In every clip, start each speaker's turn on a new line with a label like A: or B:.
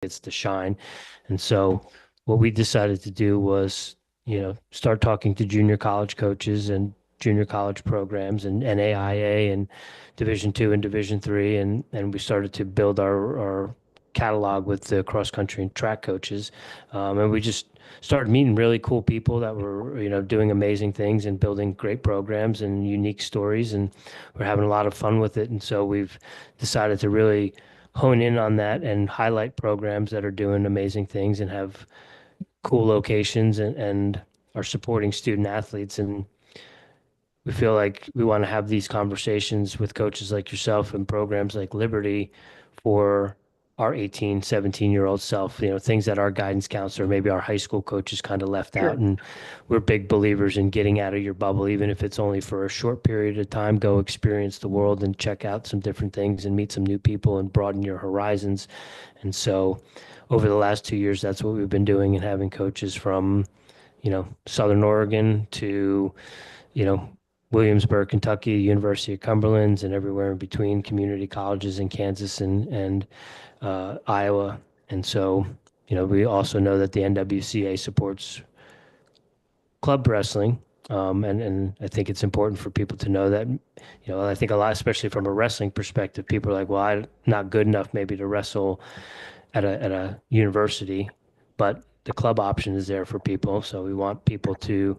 A: gets to shine. And so what we decided to do was, start talking to junior college coaches and junior college programs and NAIA and Division II and Division III, and we started to build our catalog with the cross country and track coaches. And we just started meeting really cool people that were, doing amazing things and building great programs and unique stories. And we're having a lot of fun with it. And so we've decided to really hone in on that and highlight programs that are doing amazing things and have cool locations and are supporting student athletes. And we feel like we want to have these conversations with coaches like yourself and programs like Liberty for our 18, 17-year-old self, things that our guidance counselor, maybe our high school coaches kind of left out.
B: Sure.
A: And we're big believers in getting out of your bubble, even if it's only for a short period of time. Go experience the world and check out some different things and meet some new people and broaden your horizons. And so over the last 2 years, that's what we've been doing and having coaches from, Southern Oregon to, you know, Williamsburg, Kentucky, University of Cumberland's, and everywhere in between, community colleges in Kansas and Iowa. And so, we also know that the NWCA supports club wrestling. And I think it's important for people to know that, I think a lot, especially from a wrestling perspective, people are like, well, I'm not good enough maybe to wrestle at a university, but the club option is there for people. So we want people to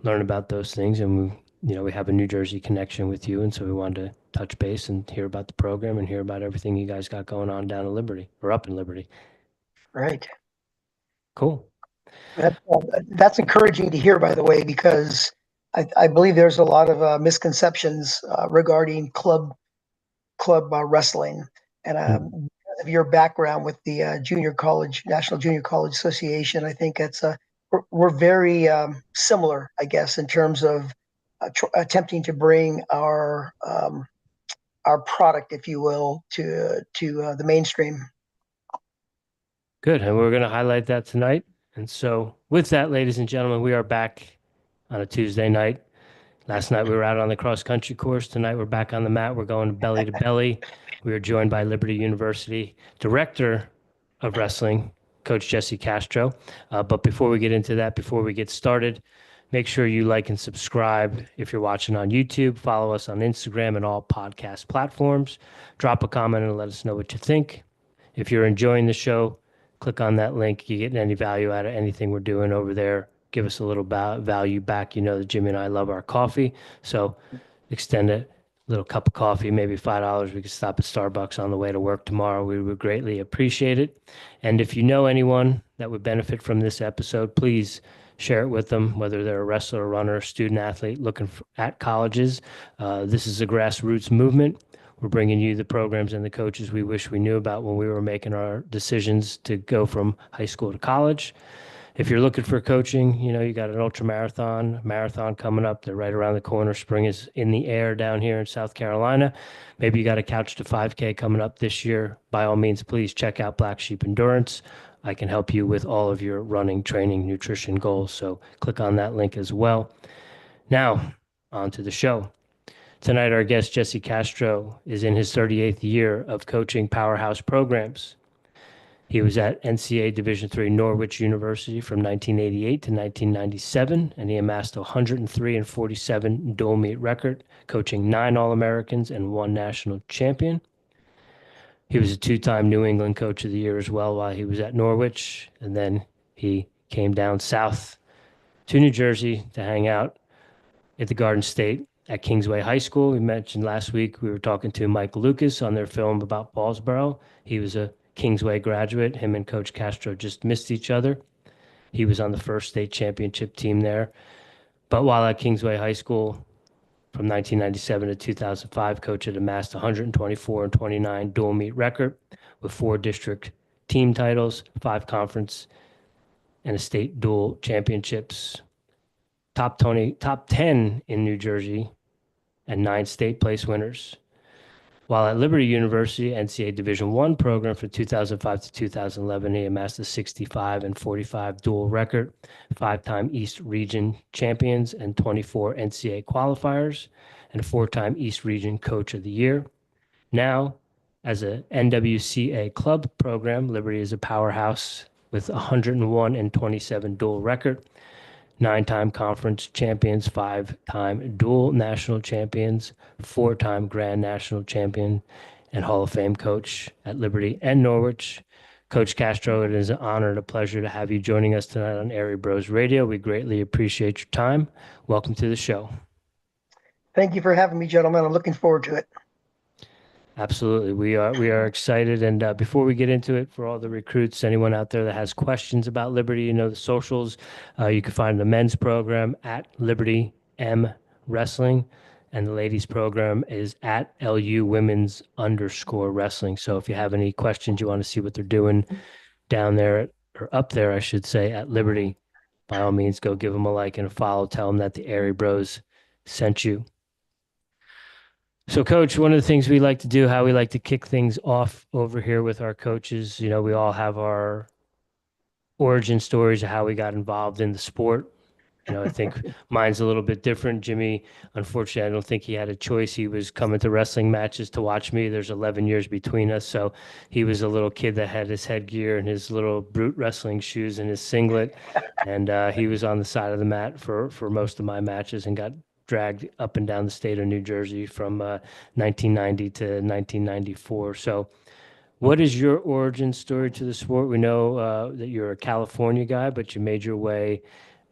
A: learn about those things. And we have a New Jersey connection with you. And so we wanted to touch base and hear about the program and hear about everything you guys got going on down in Liberty or up in Liberty.
B: Right.
A: Cool.
B: That's encouraging to hear, by the way, because I believe there's a lot of misconceptions regarding club wrestling, and
A: Mm.
B: because of your background with the Junior College National Junior College Association, I think it's we're very similar, I guess, in terms of attempting to bring our product, if you will, to the mainstream.
A: Good. And we're going to highlight that tonight. And so, with that, ladies and gentlemen, we are back on a Tuesday night. Last night we were out on the cross country course. Tonight we're back on the mat. We're going belly to belly. We are joined by Liberty University Director of Wrestling, Coach Jesse Castro. But before we get into that, before we get started, make sure you like and subscribe if you're watching on YouTube. Follow us on Instagram and all podcast platforms. Drop a comment and let us know what you think. If you're enjoying the show, click on that link. You get any value out of anything we're doing over there, give us a little value back. You know that Jimmy and I love our coffee. So extend a little cup of coffee, maybe $5. We could stop at Starbucks on the way to work tomorrow. We would greatly appreciate it. And if you know anyone that would benefit from this episode, please share it with them, whether they're a wrestler, a runner, student athlete looking at colleges. This is a grassroots movement. We're bringing you the programs and the coaches we wish we knew about when we were making our decisions to go from high school to college. If you're looking for coaching, you got an ultra marathon coming up. They're right around the corner. Spring is in the air down here in South Carolina. Maybe you got a couch to 5K coming up this year. By all means, please check out Black Sheep Endurance. I can help you with all of your running, training, nutrition goals. So click on that link as well. Now, on to the show. Tonight, our guest, Jesse Castro, is in his 38th year of coaching powerhouse programs. He was at NCAA Division III Norwich University from 1988 to 1997, and he amassed a 103 and 47 dual meet record, coaching 9 All-Americans and 1 national champion. He was a 2-time New England Coach of the Year as well while he was at Norwich, and then he came down south to New Jersey to hang out at the Garden State at Kingsway High School. We mentioned last week we were talking to Mike Lucas on their film about Paulsboro. He was a Kingsway graduate. Him and Coach Castro just missed each other. He was on the first state championship team there. But while at Kingsway High School from 1997 to 2005, Coach had amassed 124 and 29 dual meet record with 4 district team titles, 5 conference, and a state dual championships. Top 10 in New Jersey and 9 state place winners. While at Liberty University, NCAA Division I program from 2005 to 2011, he amassed a 65 and 45 dual record, 5-time East Region champions and 24 NCAA qualifiers, and a 4-time East Region Coach of the Year. Now, As a NWCA club program, Liberty is a powerhouse with 101 and 27 dual record, nine-time conference champions, five-time dual national champions, four-time grand national champion, and Hall of Fame coach at Liberty and Norwich. Coach Castro, it is an honor and a pleasure to have you joining us tonight on Airey Bros Radio. We greatly appreciate your time. Welcome to the show.
B: Thank you for having me, gentlemen. I'm looking forward to it.
A: Absolutely. We are excited. And before we get into it, for all the recruits, anyone out there that has questions about Liberty, you know, the socials, you can find the men's program at Liberty M Wrestling, and the ladies program is at LU Women's _ Wrestling. So if you have any questions, you want to see what they're doing down there, or up there, I should say, at Liberty, by all means, go give them a like and a follow. Tell them that the Airey Bros sent you. So, Coach, one of the things we like to do, how we like to kick things off over here with our coaches, you know, we all have our origin stories of how we got involved in the sport. You know, I think mine's a little bit different. Jimmy, unfortunately, I don't think he had a choice. He was coming to wrestling matches to watch me. There's 11 years between us. So he was a little kid that had his headgear and his little brute wrestling shoes and his singlet. And he was on the side of the mat for most of my matches and got dragged up and down the state of New Jersey from 1990 to 1994. So what is your origin story to the sport? We know that you're a California guy, but you made your way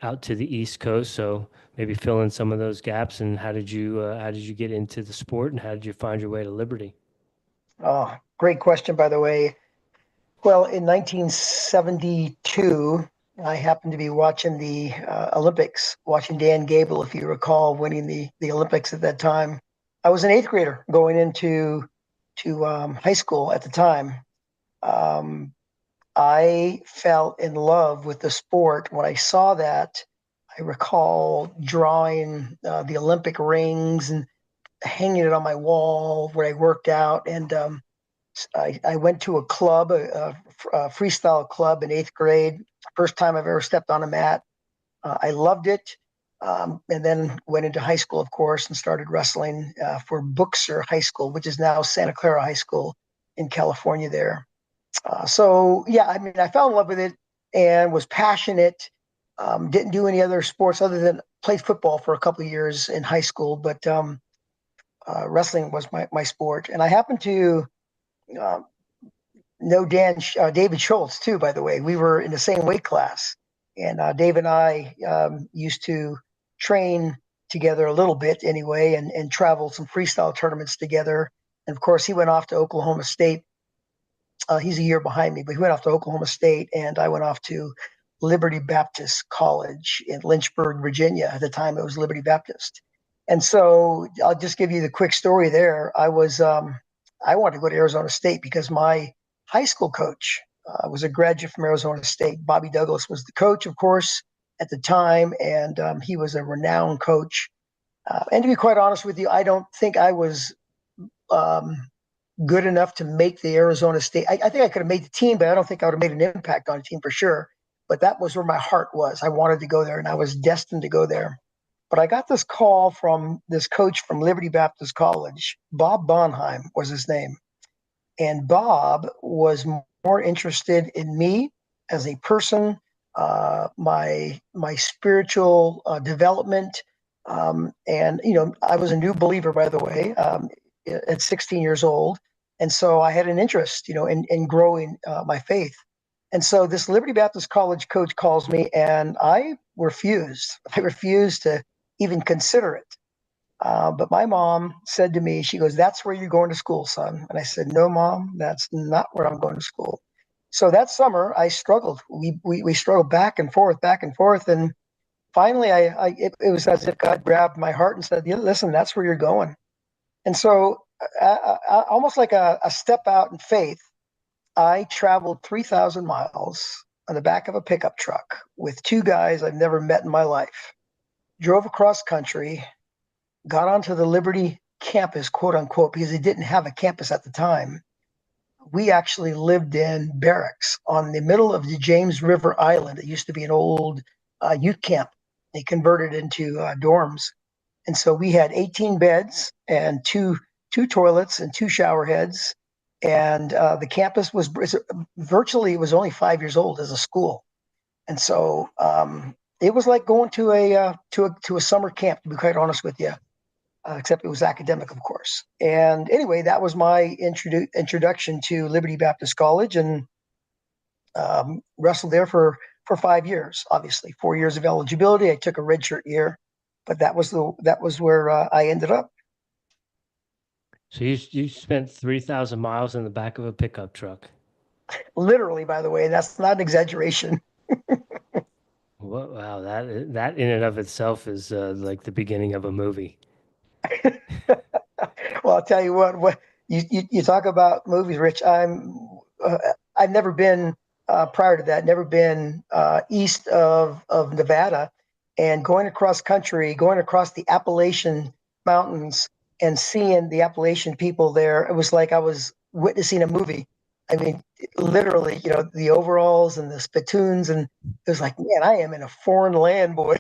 A: out to the East Coast. So maybe fill in some of those gaps. And how did you get into the sport, and how did you find your way to Liberty?
B: Oh, great question, by the way. Well, in 1972, I happened to be watching the Olympics, watching Dan Gable, if you recall, winning the Olympics at that time. I was an eighth grader going into high school at the time. Um, I fell in love with the sport when I saw that. I recall drawing the Olympic rings and hanging it on my wall where I worked out. And I went to a club, a freestyle club in eighth grade. First time I've ever stepped on a mat. I loved it. And then went into high school, of course, and started wrestling for Booksher High School, which is now Santa Clara High School in California there. So, yeah, I mean, I fell in love with it and was passionate. Didn't do any other sports other than play football for a couple of years in high school, but wrestling was my sport. And I happened to uh, know David Schultz, too, by the way. We were in the same weight class. And Dave and I used to train together a little bit anyway, and travel some freestyle tournaments together. And of course, he went off to Oklahoma State. He's a year behind me, but he went off to Oklahoma State, and I went off to Liberty Baptist College in Lynchburg, Virginia. At the time, it was Liberty Baptist. And so I'll just give you the quick story there. I wanted to go to Arizona State because my high school coach was a graduate from Arizona State. Bobby Douglas was the coach, of course, at the time, and he was a renowned coach. And to be quite honest with you, I don't think I was good enough to make the Arizona State. I think I could have made the team, but I don't think I would have made an impact on a team for sure. But that was where my heart was. I wanted to go there, and I was destined to go there. But I got this call from this coach from Liberty Baptist College. Bob Bonheim was his name. And Bob was more interested in me as a person, my spiritual development. And, you know, I was a new believer, by the way, at 16 years old. And so I had an interest, you know, in growing my faith. And so this Liberty Baptist College coach calls me, and I refused. I refused to even consider it. But my mom said to me, she goes, "That's where you're going to school, son." And I said, "No, Mom, that's not where I'm going to school." So that summer, I struggled. We struggled back and forth, back and forth. And finally, it was as if God grabbed my heart and said, "Yeah, listen, that's where you're going." And so, almost like a step out in faith, I traveled 3,000 miles on the back of a pickup truck with two guys I've never met in my life, drove across country, got onto the Liberty campus, quote unquote, because they didn't have a campus at the time. We actually lived in barracks on the middle of the James River Island. It used to be an old youth camp. They converted into dorms. And so we had 18 beds and two toilets and two shower heads. and the campus was virtually, it was only 5 years old as a school, and so it was like going to a summer camp, to be quite honest with you. Except it was academic, of course. And anyway, that was my introduction to Liberty Baptist College, and wrestled there for 5 years. Obviously, 4 years of eligibility. I took a redshirt year, but that was where I ended up.
A: So you spent 3,000 miles in the back of a pickup truck.
B: Literally, by the way, that's not an exaggeration.
A: Wow, that in and of itself is like the beginning of a movie.
B: Well, I'll tell you what you talk about movies, Rich. Uh, I've never been prior to that, never been east of Nevada, and going across country, going across the Appalachian Mountains, and seeing the Appalachian people there. It was like I was witnessing a movie. I mean, literally, the overalls and the spittoons, and it was like, man, I am in a foreign land, boy.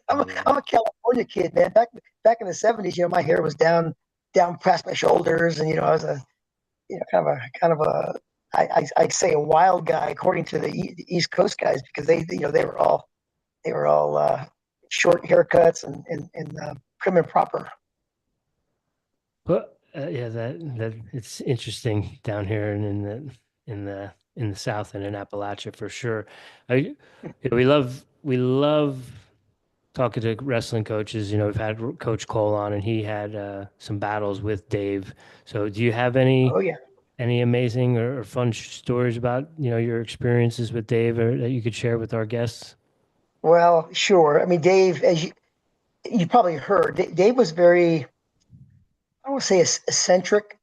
B: I'm a,
A: Yeah.
B: I'm a California kid, man. Back in the '70s, my hair was down past my shoulders, and I was a kind of a I'd say a wild guy according to the East Coast guys, because they were all short haircuts and prim and proper.
A: But yeah, that it's interesting down here and in the South and in Appalachia for sure. I yeah, we love talking to wrestling coaches. We've had Coach Cole on, and he had some battles with Dave. So, do you have
B: Oh yeah.
A: any amazing or fun stories about your experiences with Dave, or that you could share with our guests?
B: Well, sure. I mean, Dave, as you probably heard, Dave was very, I don't want to say eccentric,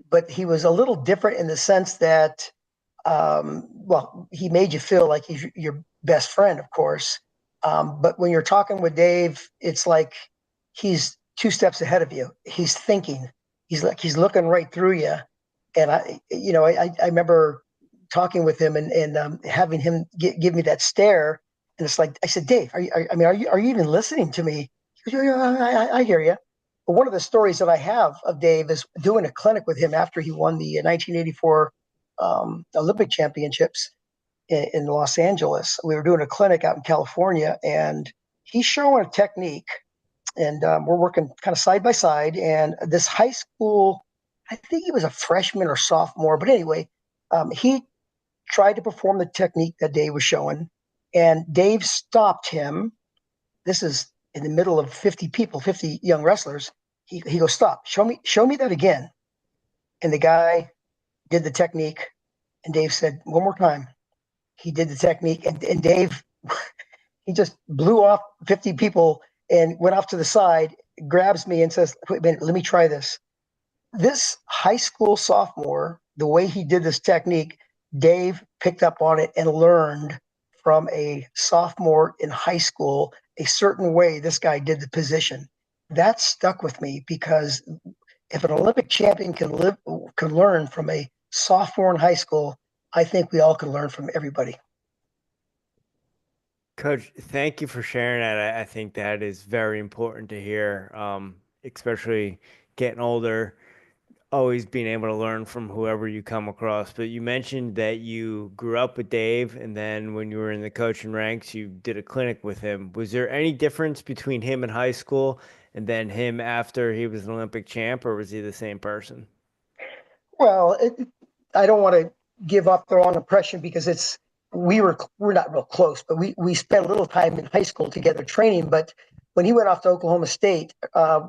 B: but he was a little different in the sense that, well, he made you feel like he's your best friend, of course. But when you're talking with Dave, it's like he's two steps ahead of you. He's thinking. He's looking right through you. And I remember talking with him and having him give me that stare. And it's like I said, Dave, I mean, are you even listening to me? He goes, yeah, I hear you. But one of the stories that I have of Dave is doing a clinic with him after he won the 1984 Olympic Championships in Los Angeles. We were doing a clinic out in California, and he's showing a technique, and we're working kind of side by side. And this high school, I think he was a freshman or sophomore, but anyway, he tried to perform the technique that Dave was showing, and Dave stopped him. This is in the middle of 50 people, 50 young wrestlers. He goes, stop, show me that again. And the guy did the technique, and Dave said, one more time. He did the technique, and Dave, he just blew off 50 people and went off to the side, grabs me and says, wait a minute, let me try this. This high school sophomore, the way he did this technique, Dave picked up on it and learned from a sophomore in high school a certain way this guy did the position. That stuck with me, because if an Olympic champion can learn from a sophomore in high school, I think we all can learn from everybody.
C: Coach, thank you for sharing that. I think that is very important to hear, especially getting older, always being able to learn from whoever you come across. But you mentioned that you grew up with Dave, and then when you were in the coaching ranks, you did a clinic with him. Was there any difference between him in high school and then him after he was an Olympic champ, or was he the same person?
B: Well, I don't want to give up the wrong impression, because we're not real close, but we spent a little time in high school together training. But when he went off to Oklahoma State,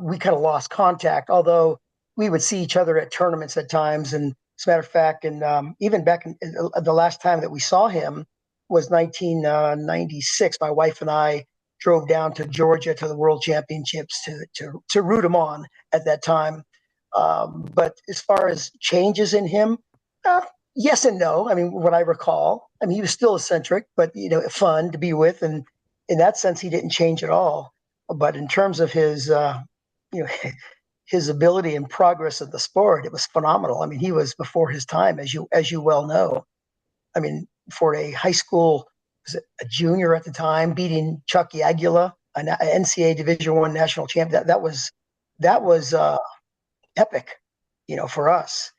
B: we kind of lost contact. Although we would see each other at tournaments at times. And as a matter of fact, and even back in the last time that we saw him was 1996. My wife and I drove down to Georgia to the World Championships to root him on at that time. But as far as changes in him, uh, yes and no. I mean, what I recall, I mean, he was still eccentric, but fun to be with, and in that sense, he didn't change at all. But in terms of his, you know, his ability and progress of the sport, it was phenomenal. I mean, he was before his time, as you well know. I mean, for a high school, was it a junior at the time, beating Chuck Yagula, an NCAA Division I national champion, that was epic, for us.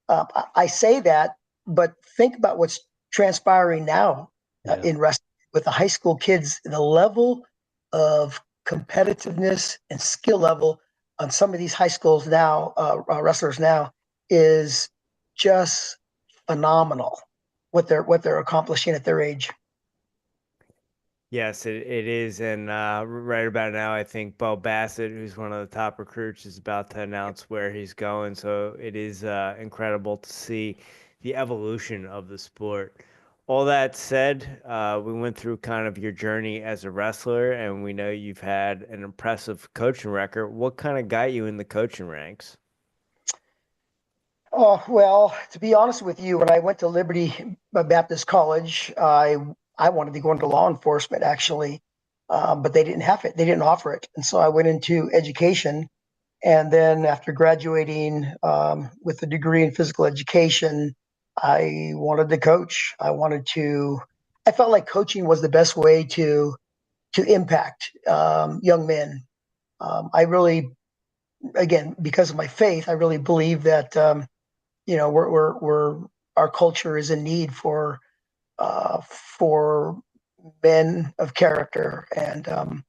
B: I say that, but think about what's transpiring now
A: Yeah.
B: in wrestling with the high school kids. The level of competitiveness and skill level on some of these high schools now, wrestlers now, is just phenomenal. What they're accomplishing at their age.
C: Yes, it is. And right about now, I think Bo Bassett, who's one of the top recruits, is about to announce where he's going. So it is incredible to see the evolution of the sport. All that said, we went through kind of your journey as a wrestler, and we know you've had an impressive coaching record. What kind of got you in the coaching ranks?
B: Oh, well, to be honest with you, when I went to Liberty Baptist College, I wanted to go into law enforcement actually, but they didn't have it. They didn't offer it, and so I went into education. And then after graduating with a degree in physical education, I wanted to coach. I felt like coaching was the best way to impact young men. I really, again, because of my faith, I really believe that we're our culture is in need for men of character, and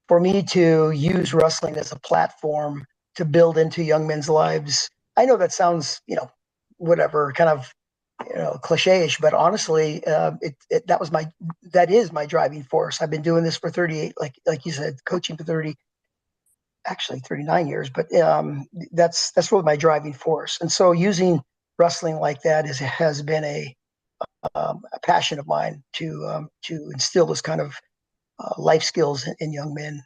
B: for me to use wrestling as a platform to build into young men's lives. I know that sounds, whatever, kind of, cliche-ish, but honestly, that is my driving force. I've been doing this for 38, like you said, coaching for 30, actually 39 years, but that's really my driving force. And so using wrestling like that has been a passion of mine to instill this kind of life skills in young men.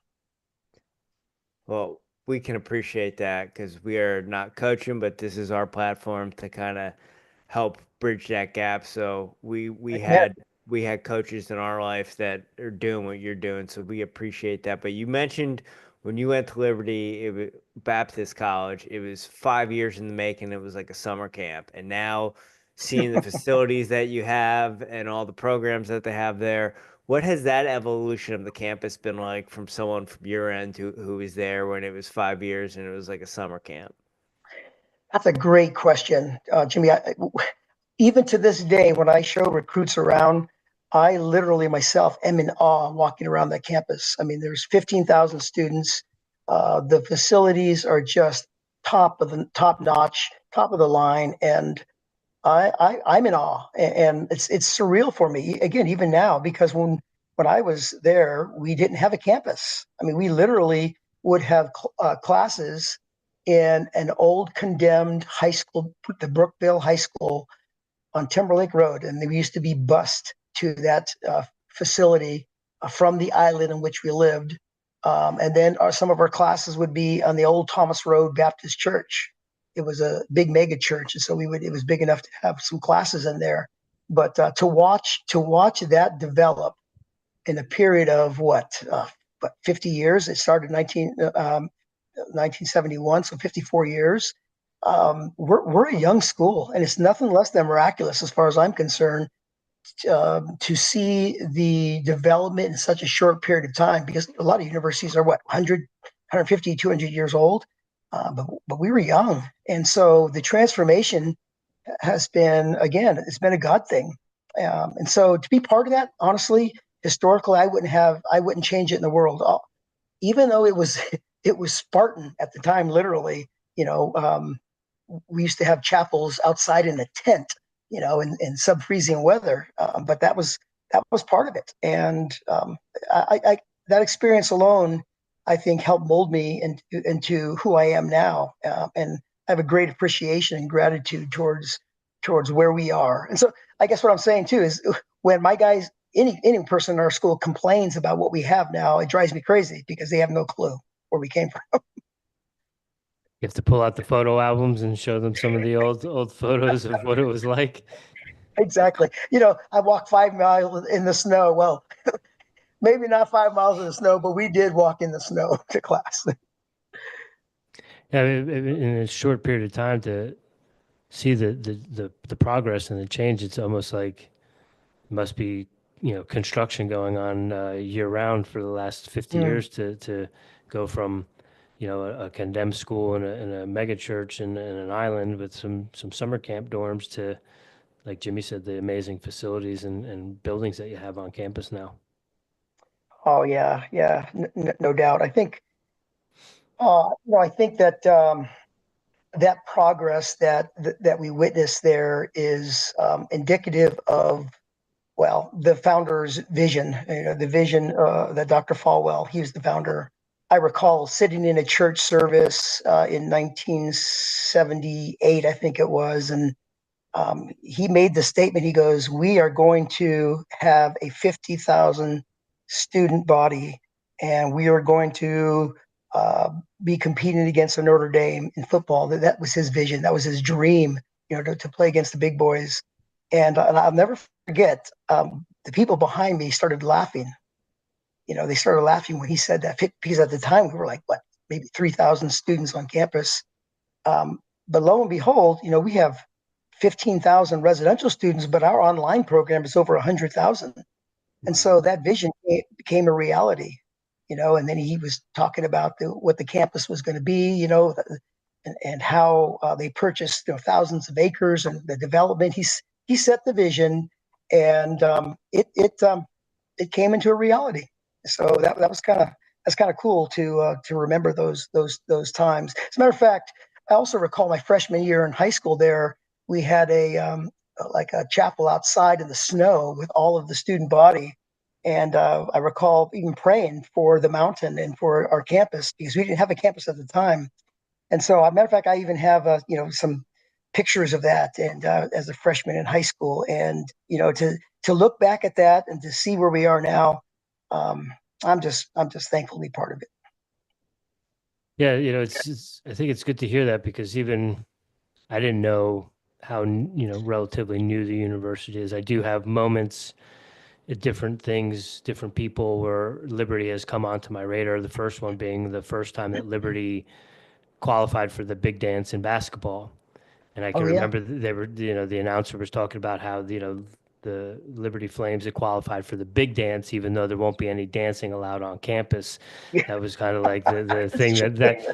C: Well, we can appreciate that because we are not coaching, but this is our platform to kind of help bridge that gap. So
B: Amen.
C: we had coaches in our life that are doing what you're doing, so we appreciate that. But you mentioned when you went to Liberty, it was Baptist College, it was 5 years in the making. It was like a summer camp, and now seeing the facilities that you have and all the programs that they have there, what has that evolution of the campus been like from someone from your end who was there when it was 5 years and it was like a summer camp?
B: That's a great question, Jimmy. Even to this day, when I show recruits around, I literally myself am in awe walking around that campus. I mean, there's 15,000 students. The facilities are just top notch, top of the line, and I'm in awe, and it's surreal for me again, even now, because when I was there, we didn't have a campus. I mean, we literally would have classes in an old condemned high school, the Brookville High School on Timberlake Road, and we used to be bused to that facility from the island in which we lived. And then some of our classes would be on the old Thomas Road Baptist Church. It was a big mega church, and so we would. It was big enough to have some classes in there. But to watch that develop in a period of what 50 years. It started 1971, so 54 years. We're a young school, and it's nothing less than miraculous as far as I'm concerned to see the development in such a short period of time, because a lot of universities are what 100, 150, 200 years old, but we were young, and so the transformation has been, again, it's been a God thing, and so to be part of that, honestly, historically, I wouldn't change it in the world, even though it was it was Spartan at the time, literally. You know, we used to have chapels outside in a tent, in sub-freezing weather. But that was part of it, and that experience alone, I think, helped mold me into who I am now, and I have a great appreciation and gratitude towards where we are. And so, I guess what I'm saying too is when my guys, any person in our school complains about what we have now, it drives me crazy because they have no clue where we came from.
A: You have to pull out the photo albums and show them some of the old photos of what it was like.
B: Exactly. I walked 5 miles in the snow. Well, maybe not 5 miles in the snow, but we did walk in the snow to class.
A: Yeah, in a short period of time to see the progress and the change, it's almost like must be, construction going on year round for the last 50
B: Mm.
A: years to go from, a condemned school and a mega church and an island with some summer camp dorms to, like Jimmy said, the amazing facilities and buildings that you have on campus now.
B: Oh yeah, yeah, no doubt. I think, I think that that progress that we witnessed there is indicative of, well, the founder's vision. The vision that Dr. Falwell, he was the founder. I recall sitting in a church service in 1978, I think it was, and he made the statement. He goes, "We are going to have a 50,000 student body, and we are going to uh, be competing against Notre Dame in football." That was his vision. That was his dream, to play against the big boys. And I'll never forget, the people behind me started laughing. They started laughing when he said that, because at the time we were like, what, maybe 3,000 students on campus. Um, but lo and behold, we have 15,000 residential students, but our online program is over 100,000. And
A: Wow.
B: so that vision became a reality, and then he was talking about what the campus was going to be, and how they purchased thousands of acres and the development. He set the vision, and it came into a reality. So that was that's kind of cool to remember those times. As a matter of fact, I also recall my freshman year in high school. There we had like a chapel outside in the snow with all of the student body, and I recall even praying for the mountain and for our campus, because we didn't have a campus at the time. And so, as a matter of fact, I even have some pictures of that, and as a freshman in high school, and to look back at that and to see where we are now, um, I'm just thankful to be part of it.
A: Yeah, I think it's good to hear that because even I didn't know how, relatively new the university is. I do have moments at different things, different people where Liberty has come onto my radar. The first one being the first time that Liberty qualified for the big dance in basketball. And I
B: Oh
A: can
B: yeah,
A: remember they were, the announcer was talking about how, the Liberty Flames had qualified for the big dance, even though there won't be any dancing allowed on campus.
B: yeah,
A: That was kind of like the
B: that's
A: thing
B: true.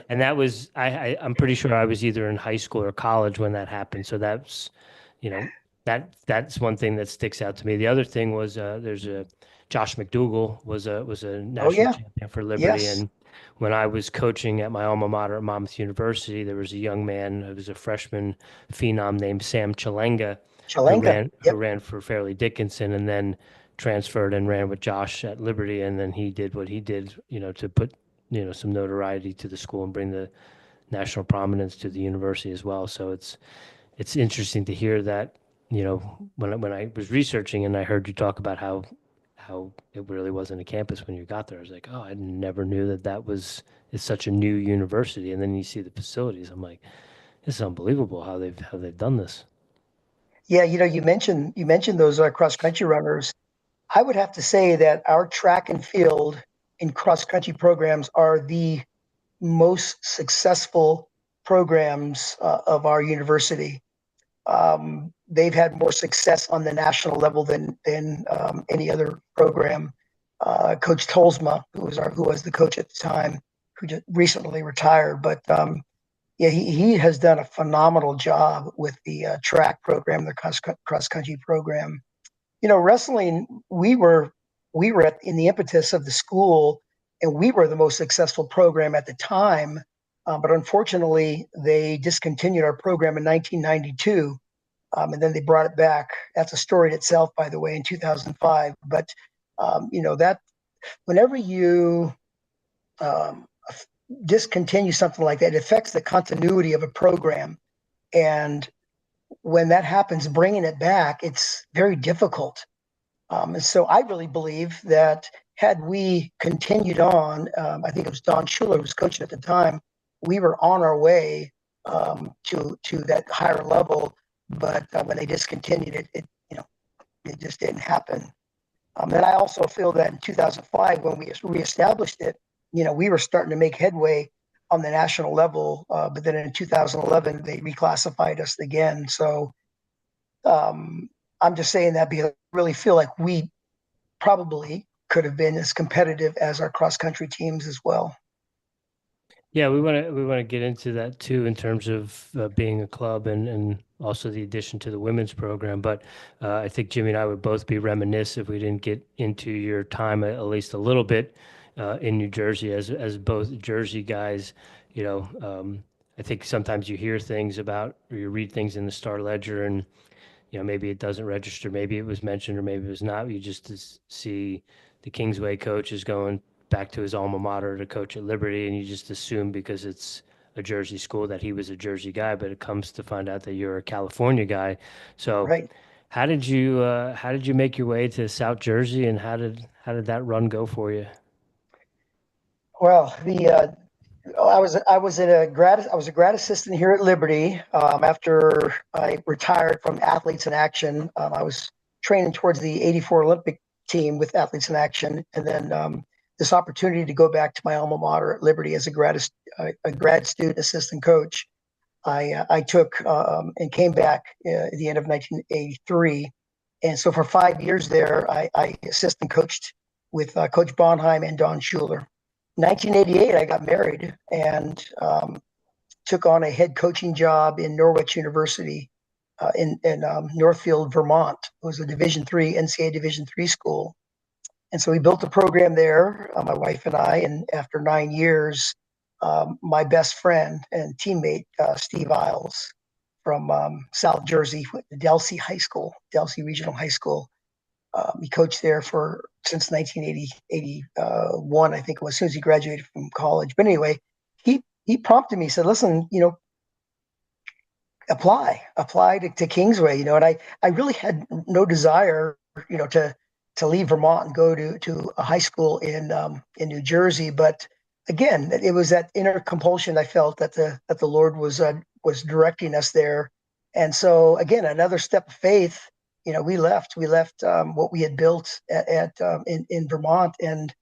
A: and that was, I'm pretty sure I was either in high school or college when that happened. So that's, you know, that's one thing that sticks out to me. The other thing was, there's a, Josh McDougall was a
B: Oh
A: national
B: yeah,
A: champion for Liberty.
B: yes,
A: And when I was coaching at my alma mater at Monmouth University, there was a young man, who was a freshman phenom named Sam Chalenga, who
B: Chalenka.
A: ran who
B: Yep.
A: ran for Fairleigh Dickinson and then transferred and ran with Josh at Liberty, and then he did what he did, to put, some notoriety to the school and bring the national prominence to the university as well. So it's interesting to hear that, when I was researching and I heard you talk about how it really wasn't a campus when you got there. I was like, oh, I never knew that was it's such a new university. And then you see the facilities. I'm like, this is unbelievable how they've done this.
B: Yeah, you mentioned those cross country runners. I would have to say that our track and field and cross country programs are the most successful programs of our university. They've had more success on the national level than any other program. Coach Tolsma, who was the coach at the time, who just recently retired, but yeah, he has done a phenomenal job with the track program, the cross country program. Wrestling, we were in the impetus of the school, and we were the most successful program at the time. But unfortunately, they discontinued our program in 1992, and then they brought it back. That's a story in itself, by the way, in 2005. But that whenever you um, discontinue something like that, it affects the continuity of a program. And when that happens, bringing it back, it's very difficult. And so I really believe that had we continued on, I think it was Don Schuler who was coaching at the time, we were on our way to that higher level. But when they discontinued it, it just didn't happen. And I also feel that in 2005, when we reestablished it, we were starting to make headway on the national level. But then in 2011, they reclassified us again. So I'm just saying that because I really feel like we probably could have been as competitive as our cross country teams as well.
A: Yeah, we want to get into that too in terms of being a club and also the addition to the women's program. But I think Jimmy and I would both be remiss if we didn't get into your time at least a little bit in New Jersey as both Jersey guys. You know, I think sometimes you hear things about or you read things in the Star Ledger and maybe it doesn't register, maybe it was mentioned or maybe it was not. You just see the Kingsway coach is going back to his alma mater to coach at Liberty, and you just assume because it's a Jersey school that he was a Jersey guy, but it comes to find out that you're a California guy. So
B: Right.
A: how did you make your way to South Jersey, and how did that run go for you?
B: Well, I was a grad assistant here at Liberty. After I retired from Athletes in Action, I was training towards the '84 Olympic team with Athletes in Action, and then this opportunity to go back to my alma mater at Liberty as a grad student assistant coach. I took and came back at the end of 1983, and so for 5 years there, I assistant coached with Coach Bonheim and Don Schuler. 1988, I got married and took on a head coaching job in Norwich University in Northfield, Vermont. It was a Division III NCAA Division III school, and so we built a program there, my wife and I. And after 9 years, my best friend and teammate Steve Isles from South Jersey, Delsey High School, Delsey Regional High School. He coached there for since 1981, I think it was, as soon as he graduated from college. But anyway, he prompted me, said, "Listen, apply to Kingsway, and I really had no desire, to leave Vermont and go to a high school in New Jersey. But again, it was that inner compulsion I felt that the Lord was directing us there. And so again, another step of faith. We left what we had built in Vermont and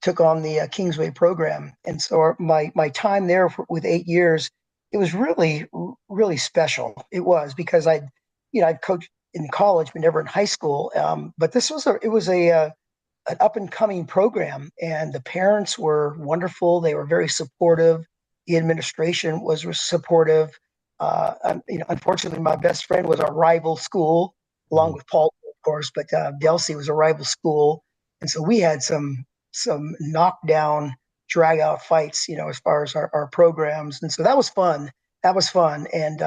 B: took on the Kingsway program. And so my time there with 8 years, it was really, really special. It was because I'd coached in college, but never in high school. But it was an up and coming program, and the parents were wonderful. They were very supportive. The administration was supportive. Unfortunately, my best friend was a rival school, along
A: Mhm.
B: with Paul, of course. But Delsey was a rival school, and so we had some knockdown, drag out fights, as far as our programs. And so that was fun. That was fun, and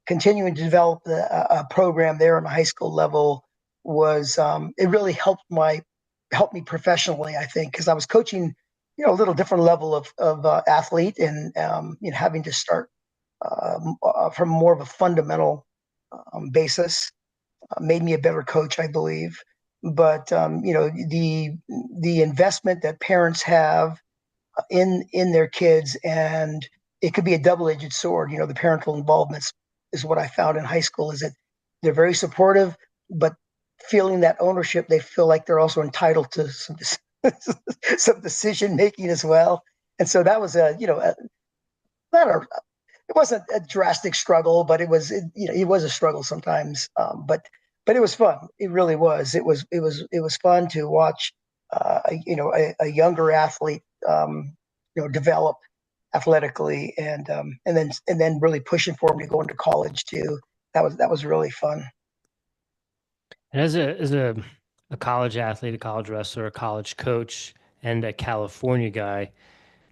B: continuing to develop a program there on the high school level was it really helped me professionally, I think, because I was coaching, a little different level of athlete, and having to start from more of a fundamental basis made me a better coach, I believe. But the investment that parents have in their kids, and it could be a double-edged sword. The parental involvement is what I found in high school, is that they're very supportive, but feeling that ownership, they feel like they're also entitled to some decision making as well. And so that was not a it wasn't a drastic struggle, but it was a struggle sometimes. But it was fun. It really was. It was fun to watch, a younger athlete, develop athletically, and then really pushing for him to go into college too. That was really fun.
A: And as a college athlete, a college wrestler, a college coach, and a California guy,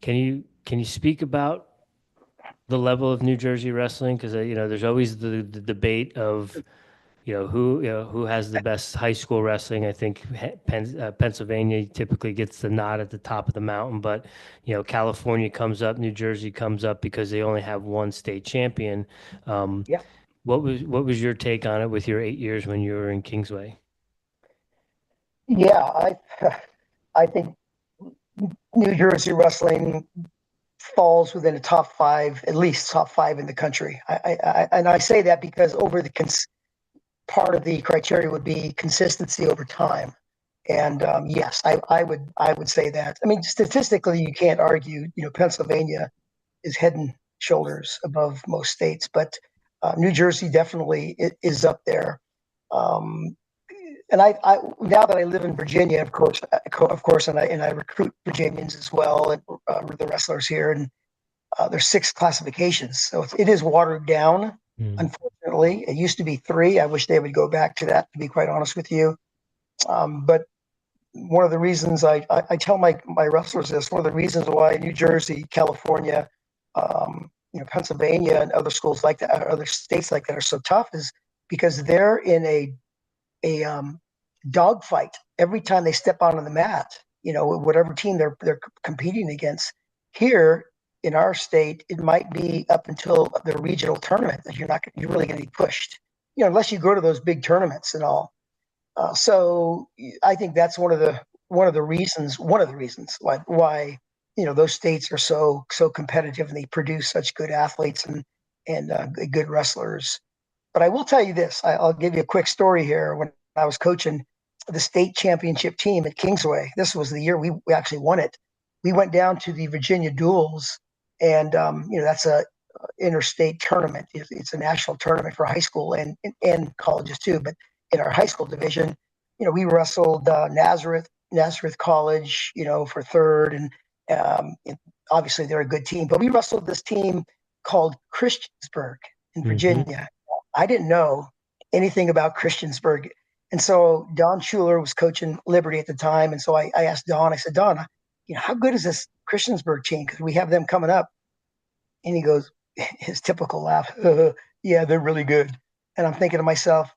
A: can you speak about the level of New Jersey wrestling? Because there's always the debate of who has the best high school wrestling. I think Pennsylvania typically gets the nod at the top of the mountain, but California comes up, New Jersey comes up because they only have one state champion. Um,
B: Yeah,
A: what was your take on it with your 8 years when you were in Kingsway?
B: yeah. I think New Jersey wrestling falls within the top five, at least top five in the country. And I say that because part of the criteria would be consistency over time. And yes, I would say that. I mean, statistically, you can't argue. Pennsylvania is head and shoulders above most states, but New Jersey definitely is up there. Um, and now that I live in Virginia, of course, and I recruit Virginians as well, and the wrestlers here, and there's 6 classifications, so it is watered down. Unfortunately, it used to be 3. I wish they would go back to that, to be quite honest with you. But one of the reasons I tell my wrestlers this, one of the reasons why New Jersey, California, Pennsylvania, and other schools like that, other states like that are so tough, is because they're in a dogfight every time they step onto the mat. Whatever team they're competing against. Here in our state, it might be up until the regional tournament that you're really going to be pushed. Unless you go to those big tournaments and all. So I think that's one of the reasons why those states are so competitive, and they produce such good athletes and good wrestlers. But I will tell you this: I'll give you a quick story here. When I was coaching the state championship team at Kingsway, this was the year we actually won it. We went down to the Virginia Duels, and that's a interstate tournament. It's a national tournament for high school and colleges too. But in our high school division, we wrestled Nazareth College, for third, and obviously they're a good team. But we wrestled this team called Christiansburg in Virginia. I didn't know anything about Christiansburg, and so Don Schuler was coaching Liberty at the time, and so I asked Don. I said, Don, how good is this Christiansburg team? Because we have them coming up. And he goes, his typical laugh, yeah, they're really good. And I'm thinking to myself,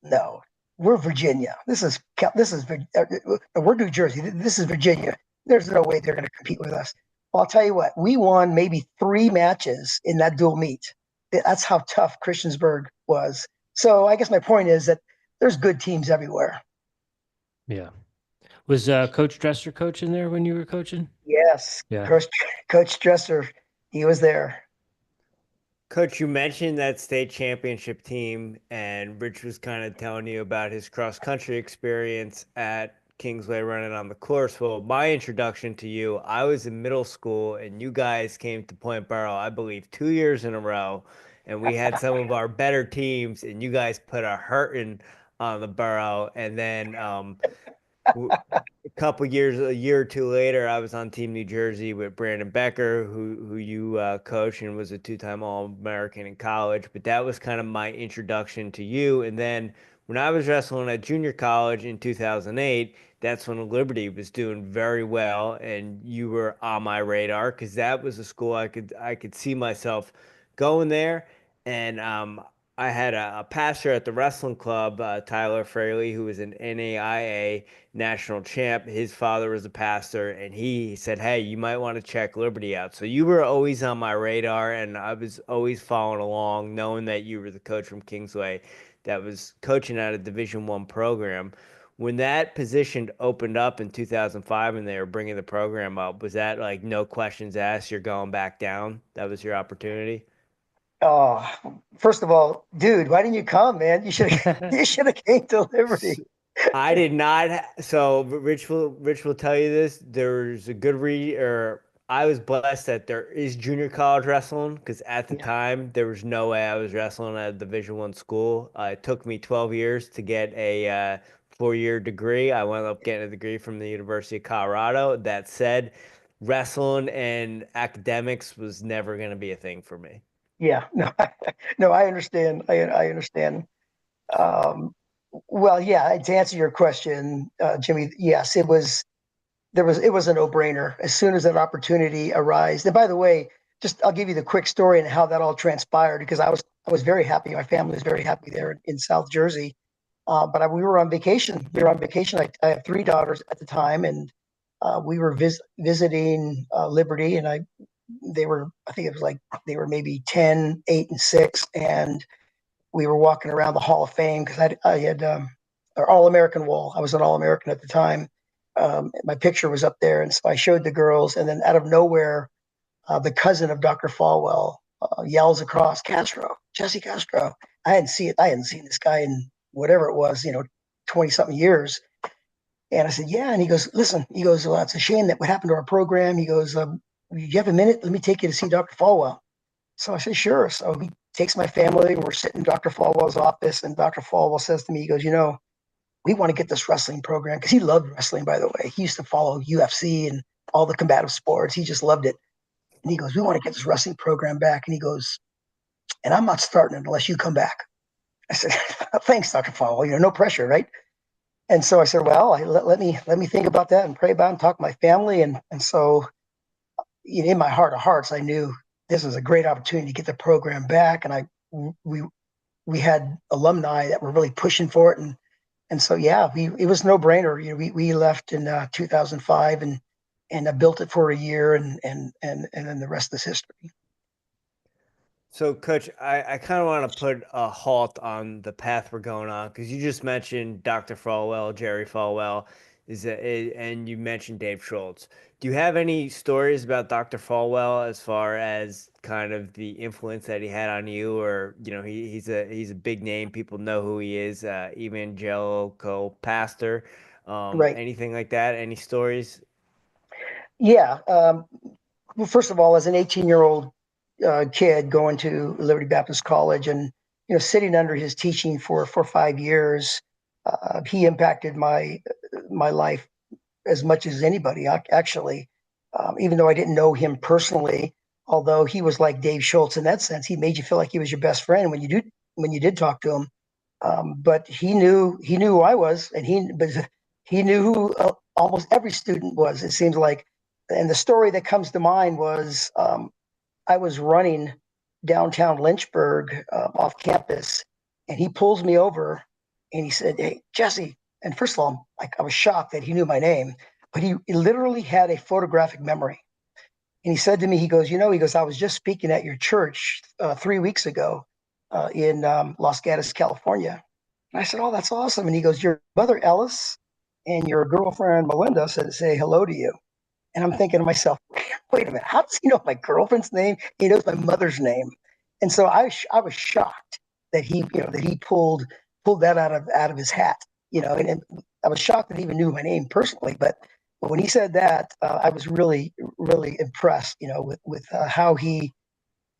B: no, we're Virginia. We're New Jersey. This is Virginia. There's no way they're going to compete with us. Well, I'll tell you what, we won maybe 3 matches in that dual meet. That's how tough Christiansburg was. So I guess my point is that there's good teams everywhere.
A: Yeah. Was Coach Dresser coaching there when you were coaching?
B: Yes.
A: Yeah.
B: Coach Dresser, he was there.
C: Coach, you mentioned that state championship team, and Rich was kind of telling you about his cross-country experience at Kingsway running on the course. Well, my introduction to you, I was in middle school, and you guys came to Point Barrow, I believe, 2 years in a row, and we had some of our better teams, and you guys put a hurting on the Barrow, and then a year or two later, I was on Team New Jersey with Brandon Becker, who you coached and was a 2-time All-American in college. But that was kind of my introduction to you. And then when I was wrestling at junior college in 2008, that's when Liberty was doing very well, and you were on my radar because that was a school I could see myself going there. And I had a pastor at the wrestling club, Tyler Fraley, who was an NAIA national champ. His father was a pastor, and he said, hey, you might want to check Liberty out. So you were always on my radar, and I was always following along, knowing that you were the coach from Kingsway that was coaching at a Division I program. When that position opened up in 2005 and they were bringing the program up, was that like no questions asked, you're going back down? That was your opportunity?
B: Oh, first of all, dude, why didn't you come, man? You should have came to Liberty.
C: I did not. So Rich will tell you this. There's a good or I was blessed that there is junior college wrestling because at the time there was no way I was wrestling at a Division I school. It took me 12 years to get a 4-year degree. I wound up getting a degree from the University of Colorado. That said, wrestling and academics was never going to be a thing for me.
B: Yeah, no, I understand. I understand. Well, yeah, to answer your question, Jimmy, yes, it was a no-brainer as soon as that opportunity arose. And by the way, I'll give you the quick story and how that all transpired because I was very happy. My family was very happy there in South Jersey. But we were on vacation. I have 3 daughters at the time, and we were visiting Liberty, and I think it was like they were maybe 10, 8, and 6, and we were walking around the Hall of Fame because I had our All-American wall. I was an All-American at the time. My picture was up there, and so I showed the girls, and then out of nowhere, the cousin of Dr. Falwell yells across, Castro, Jesse Castro. I hadn't seen this guy in whatever it was, 20-something years. And I said, yeah. And he goes, listen, well, it's a shame that what happened to our program. He goes, you have a minute? Let me take you to see Dr. Falwell. So I said, sure. So he takes my family. We're sitting in Dr. Falwell's office, and Dr. Falwell says to me, he goes, we want to get this wrestling program, because he loved wrestling, by the way. He used to follow UFC, and all the combative sports. He just loved it. And he goes, we want to get this wrestling program back. And he goes, and I'm not starting it unless you come back. I said, thanks, Dr. Falwell. No pressure, right? And so I said, well, let me think about that and pray about it and talk to my family. And so in my heart of hearts, I knew this was a great opportunity to get the program back. And we had alumni that were really pushing for it. And so, yeah, it was no brainer. We left in 2005 and I built it for a year and then the rest is history.
C: So, Coach, I kind of want to put a halt on the path we're going on because you just mentioned Dr. Falwell, Jerry Falwell, and you mentioned Dave Schultz. Do you have any stories about Dr. Falwell as far as kind of the influence that he had on you, or he's a big name, people know who he is, evangelical pastor,
B: Right.
C: anything like that? Any stories?
B: Yeah. Well, first of all, as an 18-year-old kid going to Liberty Baptist College and sitting under his teaching for 5 years, he impacted my life as much as anybody actually. Even though I didn't know him personally, although he was like Dave Schultz in that sense, he made you feel like he was your best friend when you did talk to him. But he knew who I was, and he knew who almost every student was. It seems like, and the story that comes to mind was I was running downtown Lynchburg off campus, and he pulls me over, and he said, "Hey, Jesse." And first of all, I was shocked that he knew my name, but he literally had a photographic memory. And he said to me, he goes, I was just speaking at your church 3 weeks ago in Los Gatos, California. And I said, oh, that's awesome. And he goes, your mother, Ellis, and your girlfriend, Melinda, said say hello to you. And I'm thinking to myself, wait a minute, how does he know my girlfriend's name? He knows my mother's name. And so I was shocked that he pulled that out of his hat, and I was shocked that he even knew my name personally. But when he said that, I was really, really impressed, with how he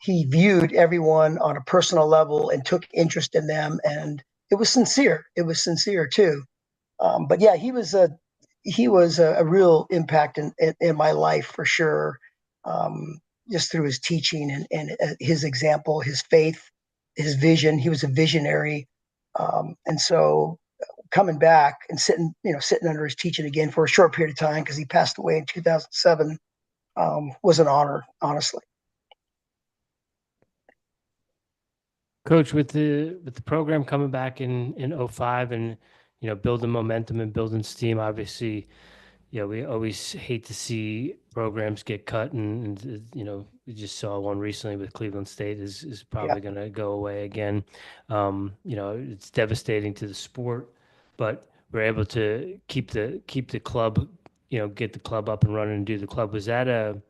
B: viewed everyone on a personal level and took interest in them. And it was sincere. It was sincere too. But yeah, he was a real impact in my life for sure. Just through his teaching and his example, his faith, his vision. He was a visionary. And so coming back and sitting under his teaching again for a short period of time, because he passed away in 2007, was an honor, honestly.
A: Coach, with the program coming back in '05 and building momentum and building steam, obviously, we always hate to see programs get cut, and we just saw one recently with Cleveland State is
B: Yeah.
A: probably going to go away again. It's devastating to the sport, but we're able to keep the club, get the club up and running and do the club. Was that a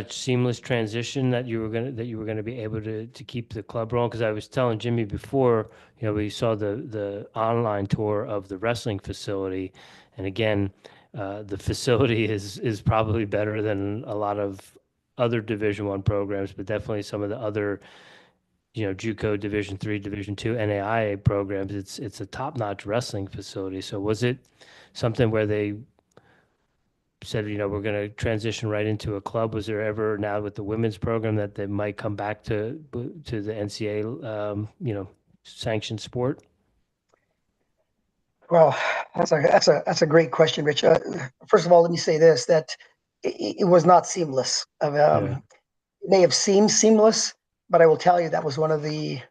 A: seamless transition that you were gonna be able to keep the club rolling? Because I was telling Jimmy before, we saw the online tour of the wrestling facility, and again, the facility is probably better than a lot of other Division I programs, but definitely some of the other JUCO Division III, Division II, NAIA programs. It's a top-notch wrestling facility. So was it something where they said, we're going to transition right into a club? Was there ever, now with the women's program, that they might come back to the NCAA, sanctioned sport?
B: Well, that's a great question, Rich. First of all, let me say this: that it was not seamless.
A: Yeah.
B: It may have seemed seamless, but I will tell you that was one of the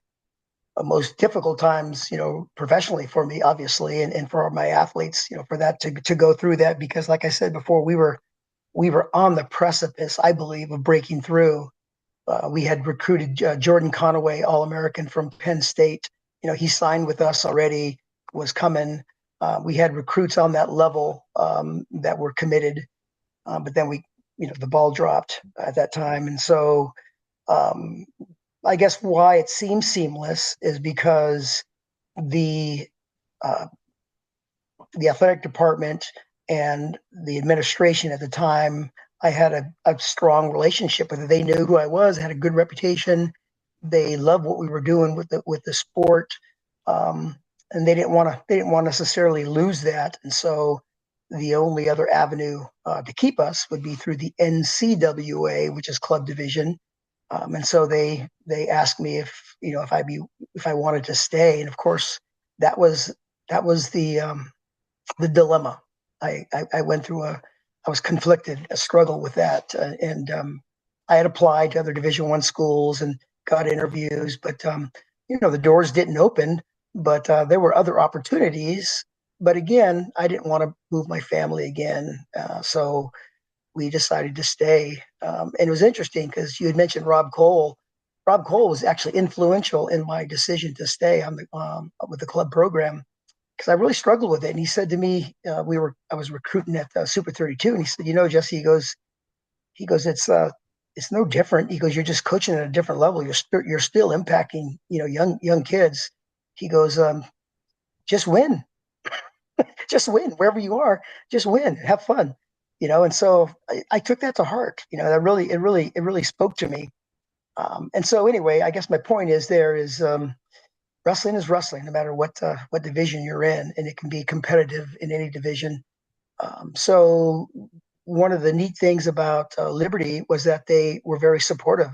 B: most difficult times, professionally for me, obviously, and for my athletes, for that to go through that, because, like I said before, we were on the precipice, I believe, of breaking through. We had recruited Jordan Conaway, All-American from Penn State. He signed with us already, was coming. We had recruits on that level that were committed, but then the ball dropped at that time. And so um, I guess why it seems seamless is because the uh, the athletic department and the administration at the time, I had a strong relationship with it. They knew who I was, had a good reputation. They loved what we were doing with the sport, and they didn't want to necessarily lose that. And so the only other avenue to keep us would be through the NCWA, which is club division. And so they asked me if I wanted to stay, and of course that was the dilemma. I went through I was conflicted, a struggle with that, and I had applied to other Division I schools and got interviews, but the doors didn't open. But there were other opportunities. But again, I didn't want to move my family again, so we decided to stay. And it was interesting because you had mentioned Rob Cole. Rob Cole was actually influential in my decision to stay on the with the club program, because I really struggled with it. And he said to me, I was recruiting at Super 32, and he said, Jesse, it's no different. He goes, you're just coaching at a different level. You're still impacting, young kids. He goes, just win, just win wherever you are, just win, have fun, And so I took that to heart. That it really spoke to me. And so anyway, I guess my point is wrestling is wrestling, no matter what division you're in, and it can be competitive in any division. So one of the neat things about Liberty was that they were very supportive.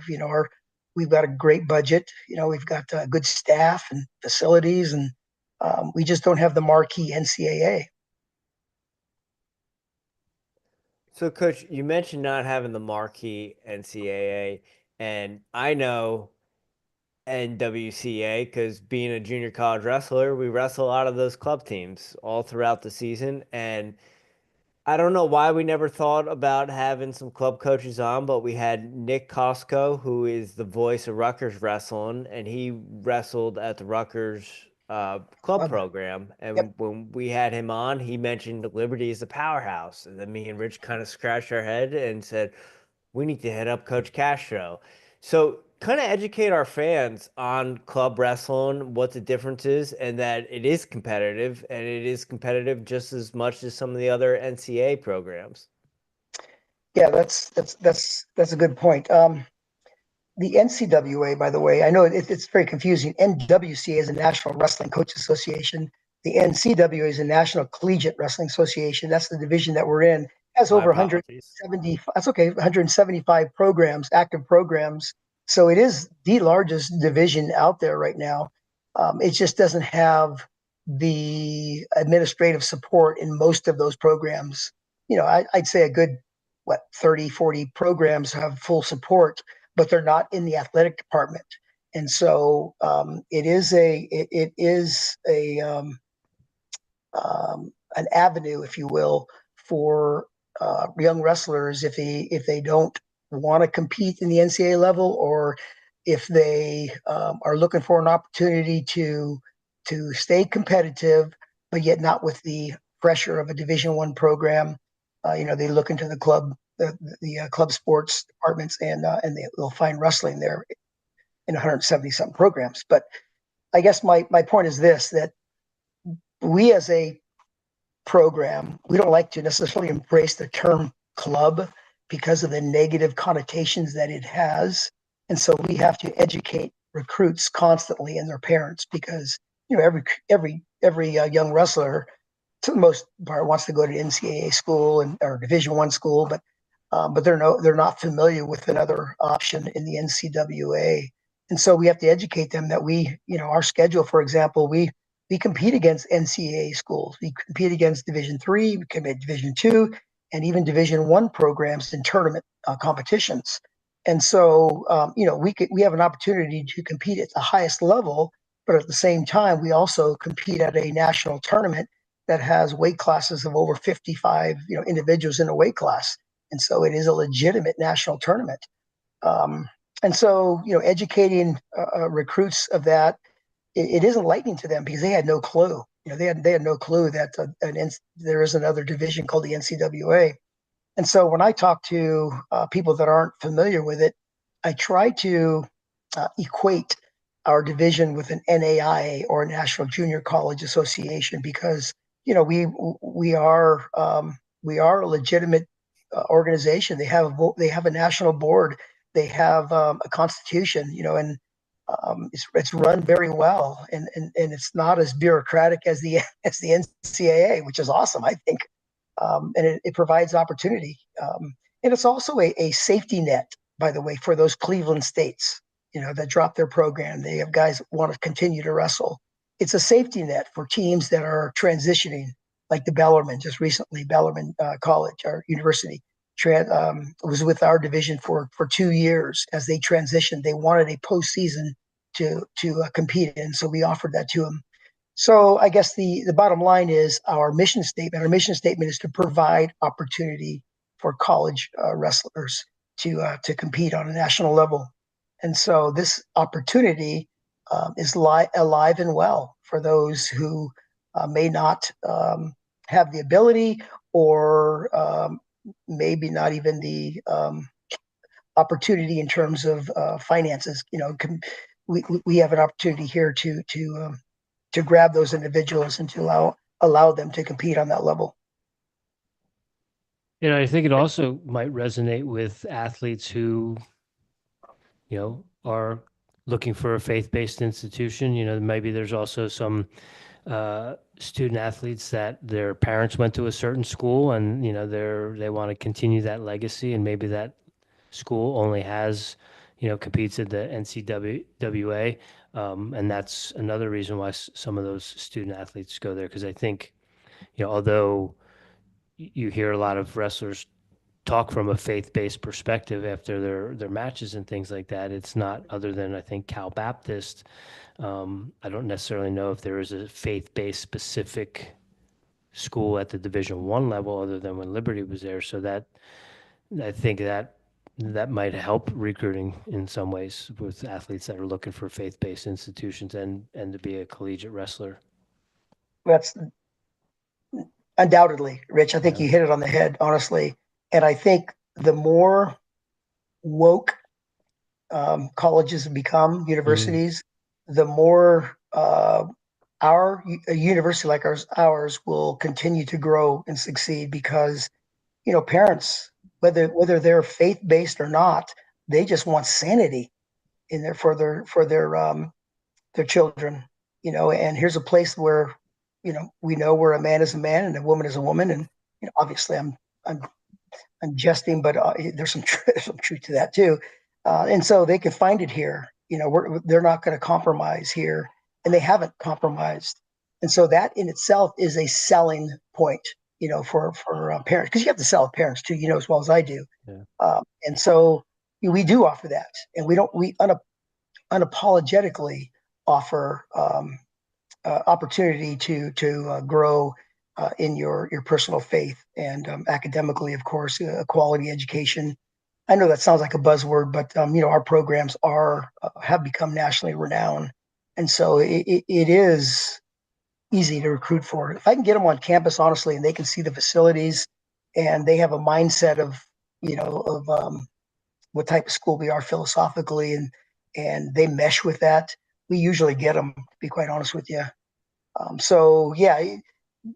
B: We've got a great budget. We've got good staff and facilities, and we just don't have the marquee NCAA.
C: So, Coach, you mentioned not having the marquee NCAA, and I know NWCA because being a junior college wrestler, we wrestle a lot of those club teams all throughout the season. And I don't know why we never thought about having some club coaches on, but we had Nick Costco, who is the voice of Rutgers Wrestling, and he wrestled at the Rutgers club program. And
B: Yep.
C: when we had him on, he mentioned Liberty is a powerhouse. And then me and Rich kind of scratched our head and said, we need to hit up Coach Castro. So kind of educate our fans on club wrestling, what the difference is, and that it is competitive, and it is competitive just as much as some of the other NCAA programs.
B: Yeah, that's a good point. The NCWA, by the way, I know it's very confusing. NWCA is a National Wrestling Coach Association. The NCWA is a National Collegiate Wrestling Association. That's the division that we're in. It has
C: My
B: over
C: apologies.
B: 170. That's okay. 175 programs, active programs. So it is the largest division out there right now. It just doesn't have the administrative support in most of those programs. I'd say a good 30, 40 programs have full support, but they're not in the athletic department. And so it is an avenue, if you will, for young wrestlers if they don't want to compete in the NCAA level, or if they are looking for an opportunity to stay competitive, but yet not with the pressure of a Division I program. They look into the club sports departments, and they'll find wrestling there in 170 something programs. But I guess my point is this: that we as a program, we don't like to necessarily embrace the term club because of the negative connotations that it has. And so we have to educate recruits constantly and their parents, because every young wrestler, to the most part, wants to go to NCAA school or Division I school, but they're not familiar with another option in the NCWA. And so we have to educate them that our schedule, for example, we compete against NCAA schools. We compete against Division III, we compete Division II, and even Division I programs in tournament competitions. And so, we have an opportunity to compete at the highest level, but at the same time, we also compete at a national tournament that has weight classes of over 55, individuals in a weight class. And so it is a legitimate national tournament. And so, educating recruits of that, it is enlightening to them, because they had no clue. They had no clue that there is another division called the NCWA. And so when I talk to people that aren't familiar with it, I try to equate our division with an NAIA, or a National Junior College Association, because we are a legitimate organization. They have a national board. They have a constitution, and it's run very well, and it's not as bureaucratic as the NCAA, which is awesome, I think. and it provides opportunity. And it's also a safety net, by the way, for those Cleveland states, that drop their program. They have guys that want to continue to wrestle. It's a safety net for teams that are transitioning, like the Bellarmine, just recently, Bellarmine College, our university, was with our division for 2 years. As they transitioned, they wanted a postseason to compete in, so we offered that to them. So I guess the bottom line is our mission statement. Our mission statement is to provide opportunity for college wrestlers to compete on a national level. And so this opportunity is alive and well for those who may not have the ability, or maybe not even the opportunity in terms of finances. We have an opportunity here to grab those individuals and to allow them to compete on that level.
A: I think it also might resonate with athletes who, are looking for a faith-based institution. Maybe there's also some student athletes that their parents went to a certain school, and they want to continue that legacy, and maybe that school only has, competes at the NCWA, and that's another reason why some of those student athletes go there. Because I think, although you hear a lot of wrestlers talk from a faith-based perspective after their matches and things like that, it's not, other than I think Cal Baptist. I don't necessarily know if there is a faith-based specific school at the Division I level other than when Liberty was there. So that, I think that might help recruiting in some ways with athletes that are looking for faith-based institutions and to be a collegiate wrestler.
B: That's undoubtedly, Rich. I think
A: Yeah.
B: you hit it on the head, honestly. And I think the more woke colleges have become, universities, the more our a university like ours will continue to grow and succeed, because parents, whether they're faith based or not, they just want sanity in there for their children. And here's a place where we know where a man is a man and a woman is a woman. And obviously I'm jesting, but there's some truth to that too. And so they can find it here. They're not going to compromise here, and they haven't compromised. And so that in itself is a selling point, for parents, because you have to sell parents too, as well as I do.
A: Yeah.
B: And so we do offer that, and we unapologetically offer opportunity to grow in your personal faith, and academically, of course, quality education. I know that sounds like a buzzword, but our programs have become nationally renowned, and so it is easy to recruit for. If I can get them on campus, honestly, and they can see the facilities, and they have a mindset of what type of school we are philosophically, and they mesh with that, we usually get them. To be quite honest with you. So yeah,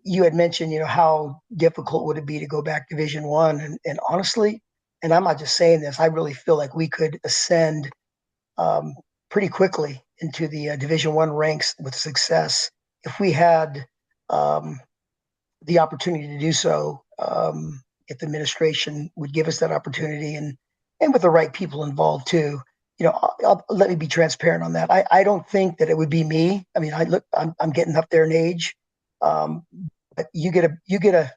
B: you had mentioned, how difficult would it be to go back to Division I, and honestly, and I'm not just saying this, I really feel like we could ascend pretty quickly into the Division I ranks with success if we had the opportunity to do so. If the administration would give us that opportunity, and with the right people involved too. Let me be transparent on that. I don't think that it would be me. I mean, I'm getting up there in age, but you get a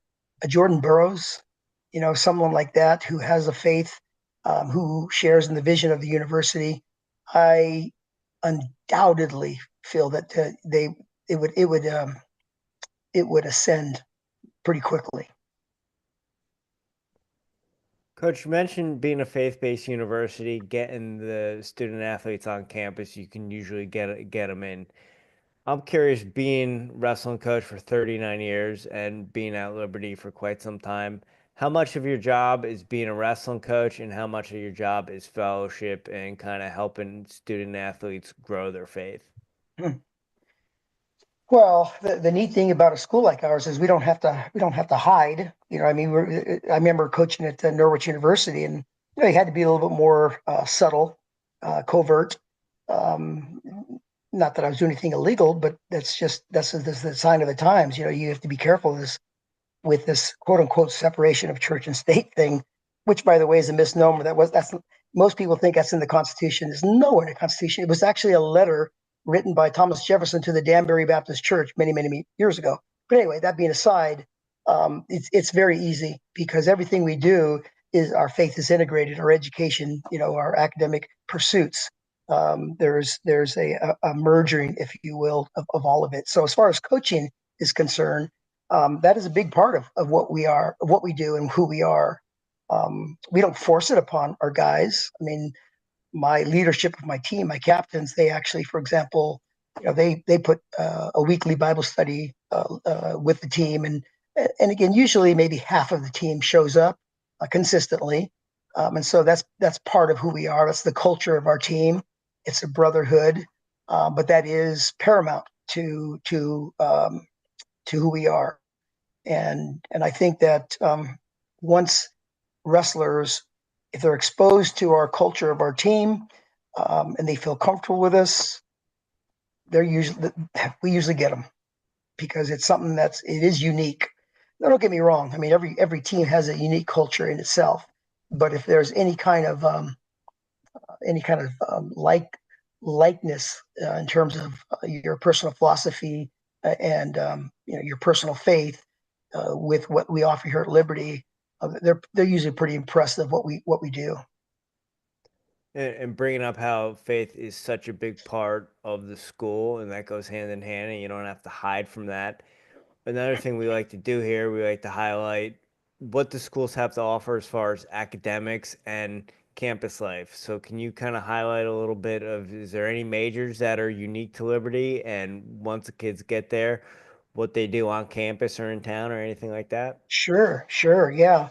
B: Jordan Burroughs, someone like that who has a faith, who shares in the vision of the university. I undoubtedly feel that it would ascend pretty quickly.
C: Coach, you mentioned being a faith-based university, getting the student athletes on campus, you can usually get them in. I'm curious, being wrestling coach for 39 years and being at Liberty for quite some time, how much of your job is being a wrestling coach, and how much of your job is fellowship and kind of helping student athletes grow their faith?
B: Well, the neat thing about a school like ours is we don't have to hide. I mean, I remember coaching at Norwich University, and you had to be a little bit more subtle, covert. Um, Not that I was doing anything illegal, but that's the sign of the times. You have to be careful. with this quote unquote separation of church and state thing, which by the way is a misnomer. That's most people think that's in the Constitution. It's nowhere in the Constitution. It was actually a letter written by Thomas Jefferson to the Danbury Baptist Church many years ago. But anyway, that being aside, it's very easy because everything we do is our faith is integrated, our education, our academic pursuits. There's a merging, if you will, of all of it. So as far as coaching is concerned, that is a big part of what we are, of what we do, and who we are. We don't force it upon our guys. I mean, my leadership of my team, my captains, they actually, for example, they put a weekly Bible study with the team, and again, usually maybe half of the team shows up consistently, and so that's part of who we are. That's the culture of our team. It's a brotherhood, but that is paramount to who we are. And I think that once wrestlers, if they're exposed to our culture of our team, and they feel comfortable with us, we usually get them because it's something it is unique. Now, don't get me wrong. I mean, every team has a unique culture in itself, but if there's any kind of likeness in terms of your personal philosophy and your personal faith with what we offer here at Liberty, they're usually pretty impressed with what we do.
C: And bringing up how faith is such a big part of the school, and that goes hand in hand, and you don't have to hide from that. Another thing we like to do here, we like to highlight what the schools have to offer as far as academics and campus life. So can you kind of highlight a little bit of, is there any majors that are unique to Liberty? And once the kids get there, what they do on campus or in town or anything like that?
B: Sure, yeah.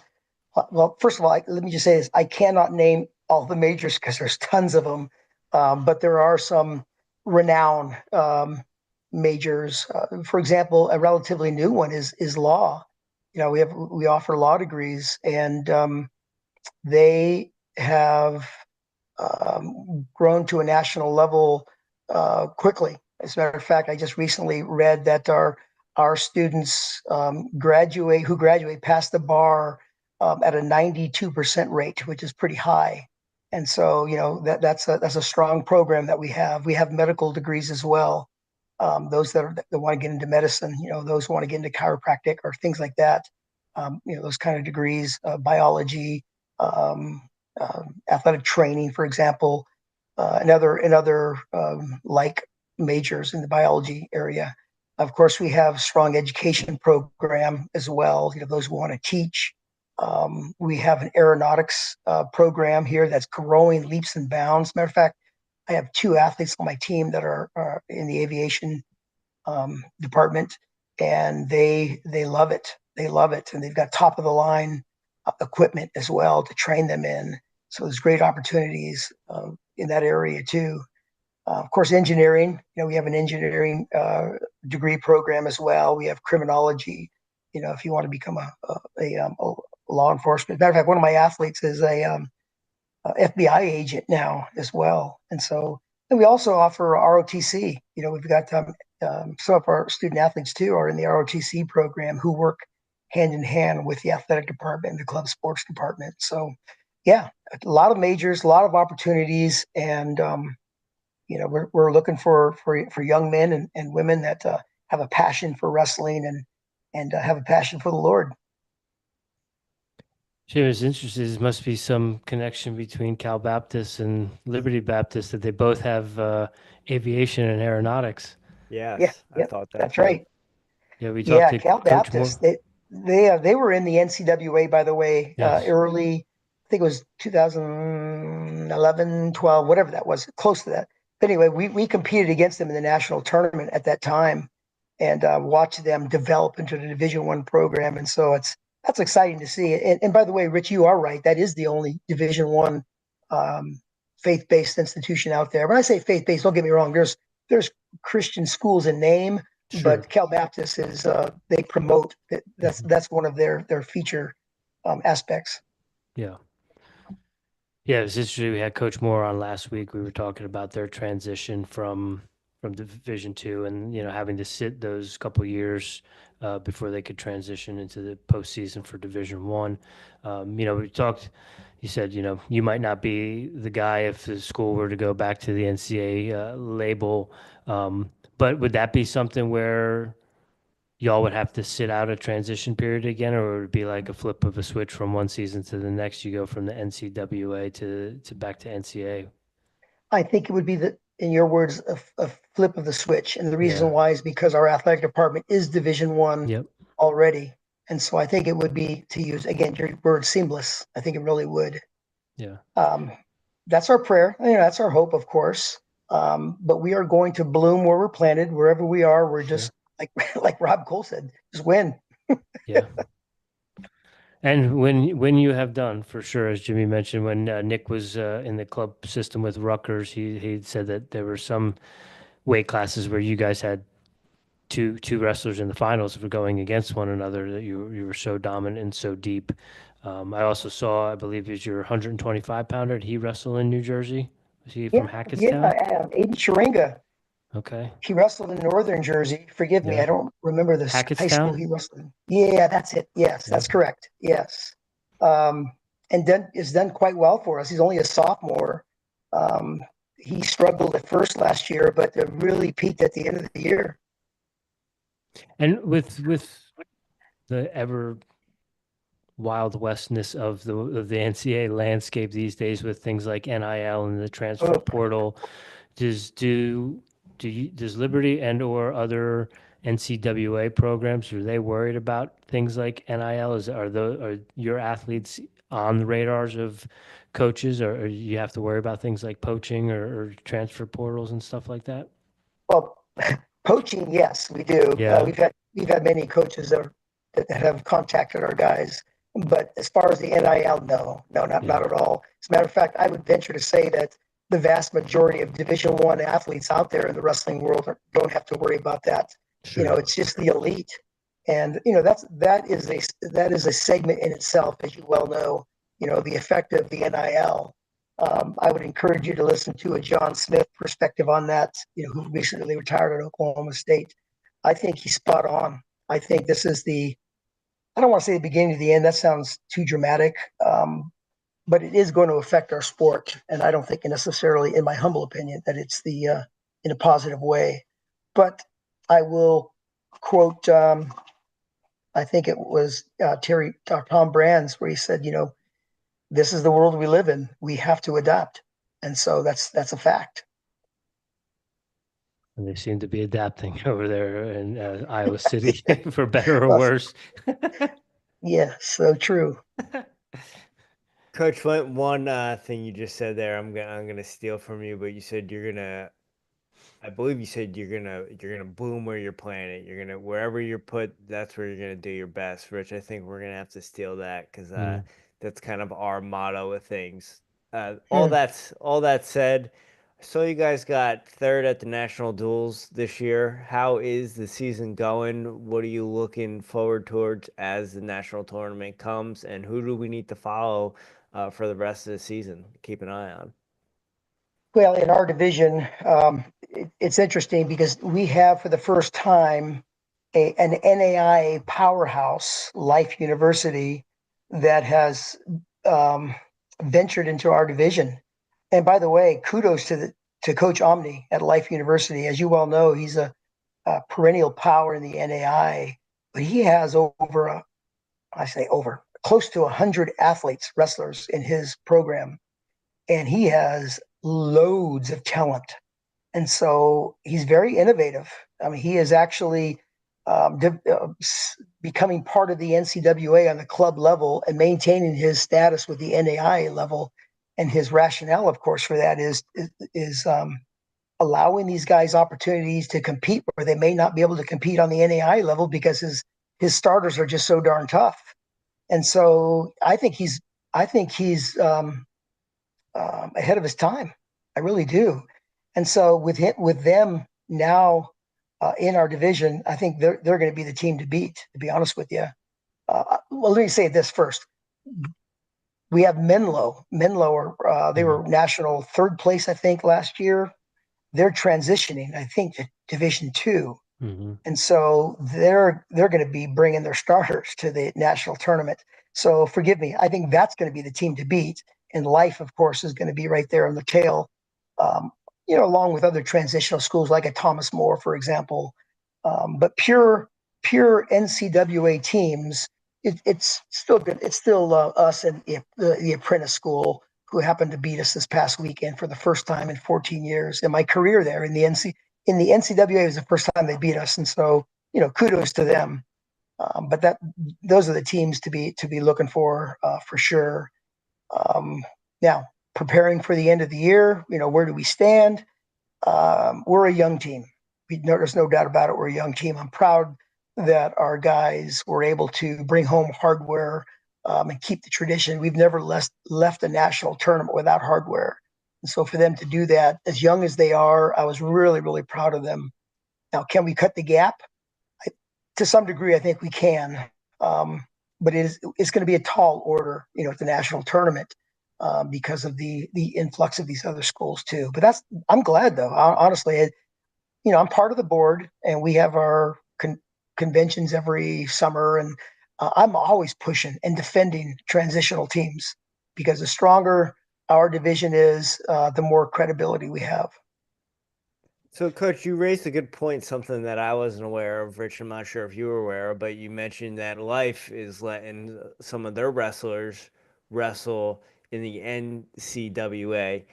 B: Well, first of all, let me just say this: I cannot name all the majors because there's tons of them, but there are some renowned majors. For example, a relatively new one is law. We offer law degrees, and they have grown to a national level quickly. As a matter of fact, I just recently read that our students who graduate past the bar at a 92% rate, which is pretty high. And so, that's a strong program that we have. We have medical degrees as well. Those that want to get into medicine, those who want to get into chiropractic or things like that. Those kind of degrees, biology, athletic training, for example, and other like majors in the biology area. Of course, we have strong education program as well. Those who want to teach. We have an aeronautics program here that's growing leaps and bounds. Matter of fact, I have two athletes on my team that are in the aviation department, and they love it. They love it, and they've got top of the line equipment as well to train them in. So there's great opportunities in that area too. Of course, engineering. We have an engineering degree program as well. We have criminology. If you want to become a law enforcement. Matter of fact, one of my athletes is a FBI agent now as well. And we also offer ROTC. We've got some of our student athletes too are in the ROTC program who work hand in hand with the athletic department and the club sports department. So, yeah, a lot of majors, a lot of opportunities, and we're looking for young men and women that have a passion for wrestling and have a passion for the Lord.
A: Jim is interested. There must be some connection between Cal Baptist and Liberty Baptist that they both have aviation and aeronautics.
B: Yeah,
C: Yes, I
B: yep,
C: thought that
B: that's
C: too.
B: right.
A: Yeah, we talked
B: Yeah,
A: to
B: Cal
A: Coach
B: Baptist.
A: Moore.
B: They were in the NCWA, by the way,
A: Yes.
B: early. I think it was 2011, 12, whatever that was, close to that. But anyway, we competed against them in the national tournament at that time, and watched them develop into the Division I program. And so that's exciting to see. And by the way, Rich, you are right. That is the only Division I faith-based institution out there. When I say faith-based, don't get me wrong. There's Christian schools in name,
A: Sure.
B: but Cal Baptist is they promote that.
A: Mhm.
B: That's one of their feature aspects.
A: Yeah. Yeah, it was interesting. We had Coach Moore on last week. We were talking about their transition from Division II and having to sit those couple years before they could transition into the postseason for Division One. We talked. You said, you might not be the guy if the school were to go back to the NCAA label, but would that be something where y'all would have to sit out a transition period again, or would it be like a flip of a switch from one season to the next? You go from the NCWA to back to NCAA.
B: I think it would be in your words, a flip of the switch. And the reason
A: Yeah.
B: why is because our athletic department is Division One
A: Yep.
B: already. And so I think it would be, to use again your word, seamless. I think it really would.
A: Yeah.
B: That's our prayer. That's our hope, of course. But we are going to bloom where we're planted, wherever we are. We're
A: Sure.
B: just like Rob Cole said, just win.
A: Yeah. And when you have done, for sure, as Jimmy mentioned, when Nick was in the club system with Rutgers, he said that there were some weight classes where you guys had two wrestlers in the finals for going against one another, that you were so dominant and so deep. I also saw, I believe, is your 125 pounder. Did he wrestle in New Jersey? Was he from Hackettstown?
B: Aiden Sharinga.
A: Okay.
B: He wrestled in Northern Jersey. Forgive me,
A: Yeah.
B: I don't remember this high school
A: Hackettstown?
B: he wrestled in. Yeah, that's it. Yes,
A: Yeah.
B: that's correct. Yes. And is done quite well for us. He's only a sophomore. He struggled at first last year, but really peaked at the end of the year.
A: And with the ever wild westness of the NCAA landscape these days, with things like NIL and the transfer
B: Oh,
A: portal, does Liberty and or other NCWA programs, are they worried about things like NIL? Are your athletes on the radars of coaches, or you have to worry about things like poaching or transfer portals and stuff like that?
B: well, poaching, yes, we do.
A: Yeah,
B: We've had many coaches that have contacted our guys, but as far as the NIL, no, not
A: yeah,
B: at all. As a matter of fact, I would venture to say that the vast majority of Division One athletes out there in the wrestling world don't have to worry about that.
A: sure,
B: It's just the elite, and that is a segment in itself, as you well know. The effect of the NIL. I would encourage you to listen to a John Smith perspective on that, who recently retired at Oklahoma State. I think he's spot on. I think this is I don't want to say the beginning of the end. That sounds too dramatic. But it is going to affect our sport. And I don't think necessarily, in my humble opinion, that it's in a positive way. But I will quote, I think it was Tom Brands, where he said, this is the world we live in. We have to adapt. And so that's a fact.
A: and they seem to be adapting over there in Iowa City, for better or
B: Well,
A: worse.
B: yeah, so true.
C: Coach Flint, one thing you just said there, I'm gonna steal from you, but you said I believe you said you're gonna boom where you're playing it. You're gonna wherever you're put, that's where you're gonna do your best. Rich, I think we're gonna have to steal that because
A: Mm.
C: that's kind of our motto of things.
B: Hmm.
C: All that said, I saw you guys got third at the national duels this year. How is the season going? What are you looking forward towards as the national tournament comes, and who do we need to follow for the rest of the season? Keep an eye on.
B: Well, in our division, it's interesting because we have for the first time an NAIA powerhouse, Life University, that has um, ventured into our division. And by the way, kudos to Coach Omni at Life University. As you well know, he's a perennial power in the NAI, but he has I say over, close to 100 athletes, wrestlers in his program, and he has loads of talent. And so he's very innovative. I mean, he is actually becoming part of the NCWA on the club level and maintaining his status with the NAI level. And his rationale, of course, for that is allowing these guys opportunities to compete where they may not be able to compete on the NAI level because his starters are just so darn tough. And so I think he's ahead of his time. I really do. And so with them now in our division, I think they're going to be the team to beat. To be honest with you, well, let me say this first. We have Menlo. Menlo they
A: Mhm.
B: were national third place, I think, last year. They're transitioning, I think, to Division Two.
A: Hmm.
B: And so they're going to be bringing their starters to the national tournament. So forgive me, I think that's going to be the team to beat. And Life, of course, is going to be right there on the tail, um, along with other transitional schools like a Thomas More, for example. But pure NCWA teams, it's still good. It's still us and the apprentice school who happened to beat us this past weekend for the first time in 14 years in my career there in the NCWA. It was the first time they beat us, and so kudos to them. But those are the teams to be looking for sure. Now, preparing for the end of the year, where do we stand? We're a young team. There's no doubt about it. We're a young team. I'm proud that our guys were able to bring home hardware and keep the tradition. We've never left a national tournament without hardware. And so for them to do that, as young as they are, I was really, really proud of them. Now, can we cut the gap? To some degree, I think we can. But it's going to be a tall order, at the national tournament because of the influx of these other schools too. But I'm glad though. Honestly, I'm part of the board, and we have our conventions every summer, and I'm always pushing and defending transitional teams because the stronger our division is, the more credibility we have.
C: So, Coach, you raised a good point, something that I wasn't aware of, Rich. I'm not sure if you were aware, but you mentioned that Life is letting some of their wrestlers wrestle in the NCWA.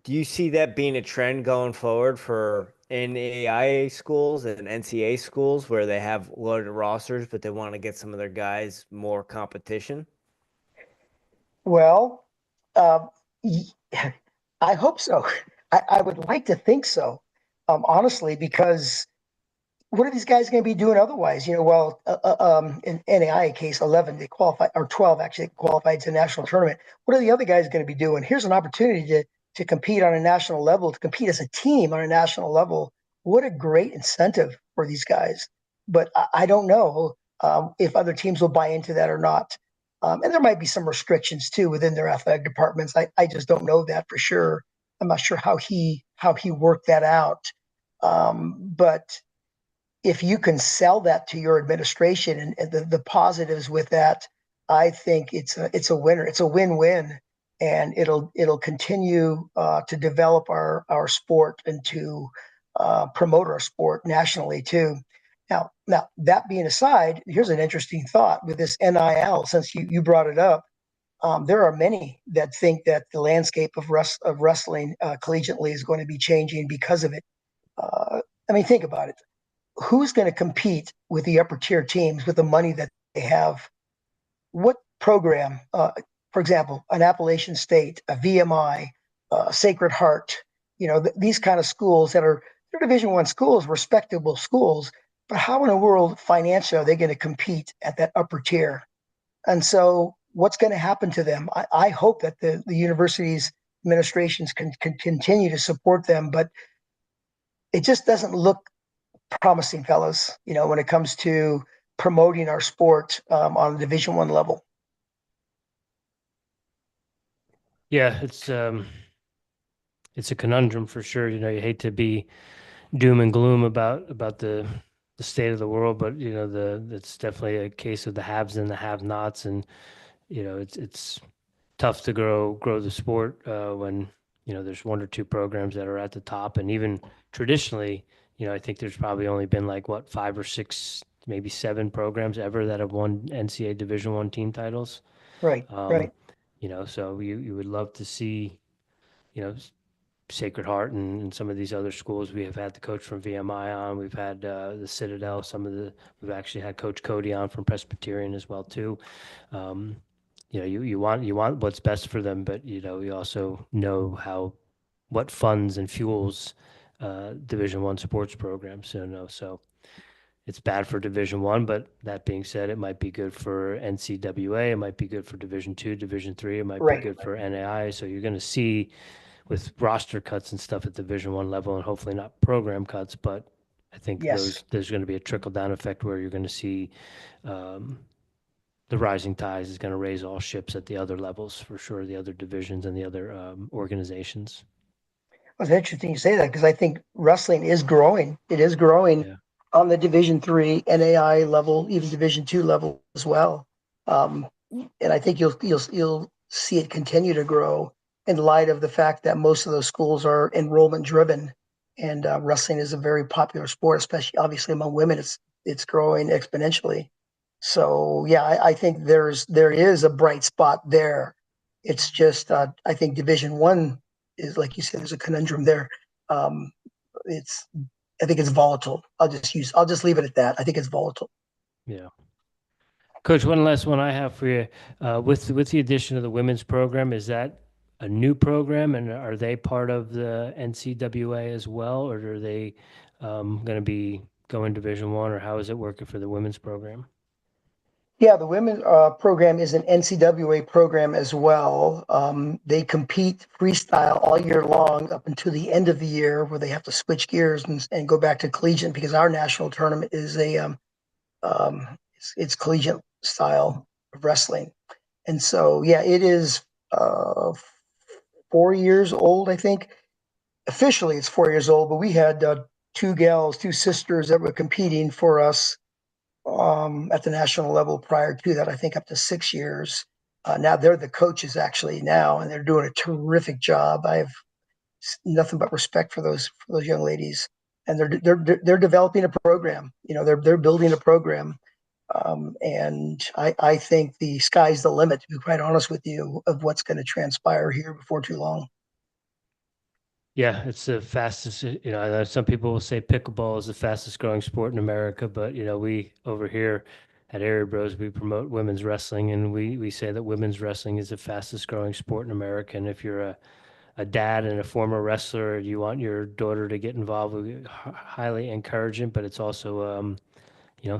C: Do you see that being a trend going forward for NAIA schools and NCAA schools where they have loaded rosters, but they want to get some of their guys more competition?
B: Well, uh, I hope so. I would like to think so, honestly, because what are these guys going to be doing otherwise? In NAIA case, 11, they qualified, or 12 actually qualified to the national tournament. What are the other guys going to be doing? Here's an opportunity to compete on a national level, to compete as a team on a national level. What a great incentive for these guys. But I don't know if other teams will buy into that or not. And there might be some restrictions too within their athletic departments. I just don't know that for sure. I'm not sure how he worked that out. But if you can sell that to your administration and the positives with that, I think it's a winner. It's a win-win, and it'll continue to develop our sport and to promote our sport nationally too. Now that being aside, here's an interesting thought with this NIL. Since you brought it up, there are many that think that the landscape of wrestling collegiately is going to be changing because of it. I mean, think about it. Who's going to compete with the upper tier teams with the money that they have? What program, for example, an Appalachian State, a VMI, Sacred Heart, these kind of schools that are they're Division One schools, respectable schools, but how in the world financially are they going to compete at that upper tier? And so, what's going to happen to them? I hope that the universities administrations can continue to support them, but it just doesn't look promising, fellas, when it comes to promoting our sport on the Division 1 level.
A: Yeah, it's a conundrum for sure. You hate to be doom and gloom about the state of the world, but it's definitely a case of the haves and the have-nots, and it's tough to grow the sport when there's one or two programs that are at the top, and even traditionally, I think there's probably only been like what 5 or 6, maybe 7 programs ever that have won NCAA Division 1 team titles.
B: Right,
A: Um,
B: right.
A: so you would love to see you know Sacred Heart and some of these other schools. We have had the coach from VMI on. We've had the Citadel. We've actually had Coach Cody on from Presbyterian as well too. Um, you want what's best for them, but you also know what funds and fuels Division 1 sports programs. So it's bad for Division 1, but that being said, it might be good for NCWA. It might be good for Division 2, Division 3. It might be
B: Right.
A: good for NAI. So you're going to see with roster cuts and stuff at Division 1 level, and hopefully not program cuts, but I think
B: Yes.
A: there's going to be a trickle down effect where you're going to see the rising tides is going to raise all ships at the other levels for sure, the other divisions and the other organizations.
B: Well, it's interesting you say that because I think wrestling is growing. It is growing
A: Yeah.
B: on the Division III NAI level, even Division II level as well. And I think you'll see it continue to grow in light of the fact that most of those schools are enrollment driven, and wrestling is a very popular sport, especially obviously among women. It's growing exponentially. So yeah, I think there is a bright spot there. It's just I think Division I is, like you said, there's a conundrum there. Um, it's I think it's volatile. I'll just leave it at that. I think it's volatile.
A: Yeah. Coach, one last one I have for you. With the addition of the women's program, is that a new program, and are they part of the NCWA as well, or are they going to be going Division I, or how is it working for the women's program?
B: Yeah, the women program is an NCWA program as well. They compete freestyle all year long up until the end of the year, where they have to switch gears and go back to collegiate, because our national tournament is it's collegiate style of wrestling. And so, yeah, it is 4 years old, I think. Officially, it's 4 years old, but we had two sisters that were competing for us at the national level prior to that, I think up to 6 years. Now they're the coaches actually now, and they're doing a terrific job. I have nothing but respect for those young ladies, and they're developing a program. They're building a program, and I think the sky's the limit. To be quite honest with you, of what's going to transpire here before too long.
A: Yeah, it's the fastest. I know some people will say pickleball is the fastest growing sport in America, but we over here at Airey Bros, we promote women's wrestling, and we say that women's wrestling is the fastest growing sport in America. And if you're a dad and a former wrestler, you want your daughter to get involved, we highly encourage it. But it's also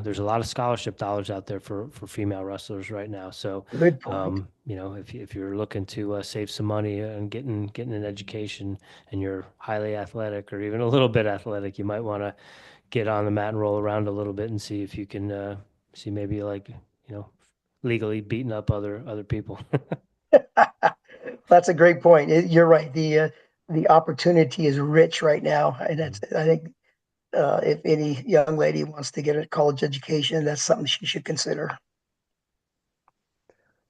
A: there's a lot of scholarship dollars out there for female wrestlers right now. So,
B: Good point.
A: if you're looking to save some money and getting an education, and you're highly athletic or even a little bit athletic, you might want to get on the mat and roll around a little bit and see if you can see maybe like legally beating up other people.
B: That's a great point. You're right. The opportunity is rich right now, and I think if any young lady wants to get a college education, that's something she should consider.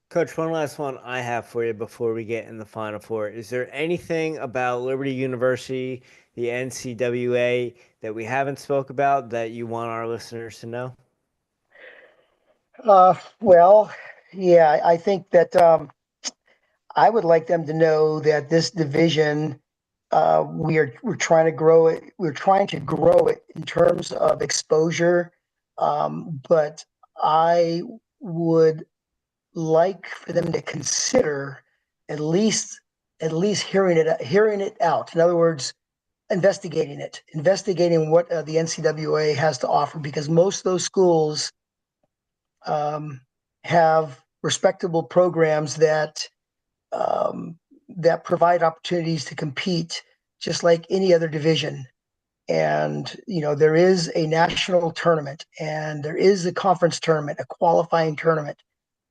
C: Coach, one last one I have for you before we get in the Final Four. Is there anything about Liberty University, the NCWA, that we haven't spoke about that you want our listeners to know?
B: Well, yeah, I think that I would like them to know that this division, we're trying to grow it. We're trying to grow it in terms of exposure, but I would like for them to consider at least hearing it out. In other words, investigating what the NCWA has to offer, because most of those schools um, have respectable programs um, that provide opportunities to compete just like any other division. And there is a national tournament, and there is a conference tournament, a qualifying tournament.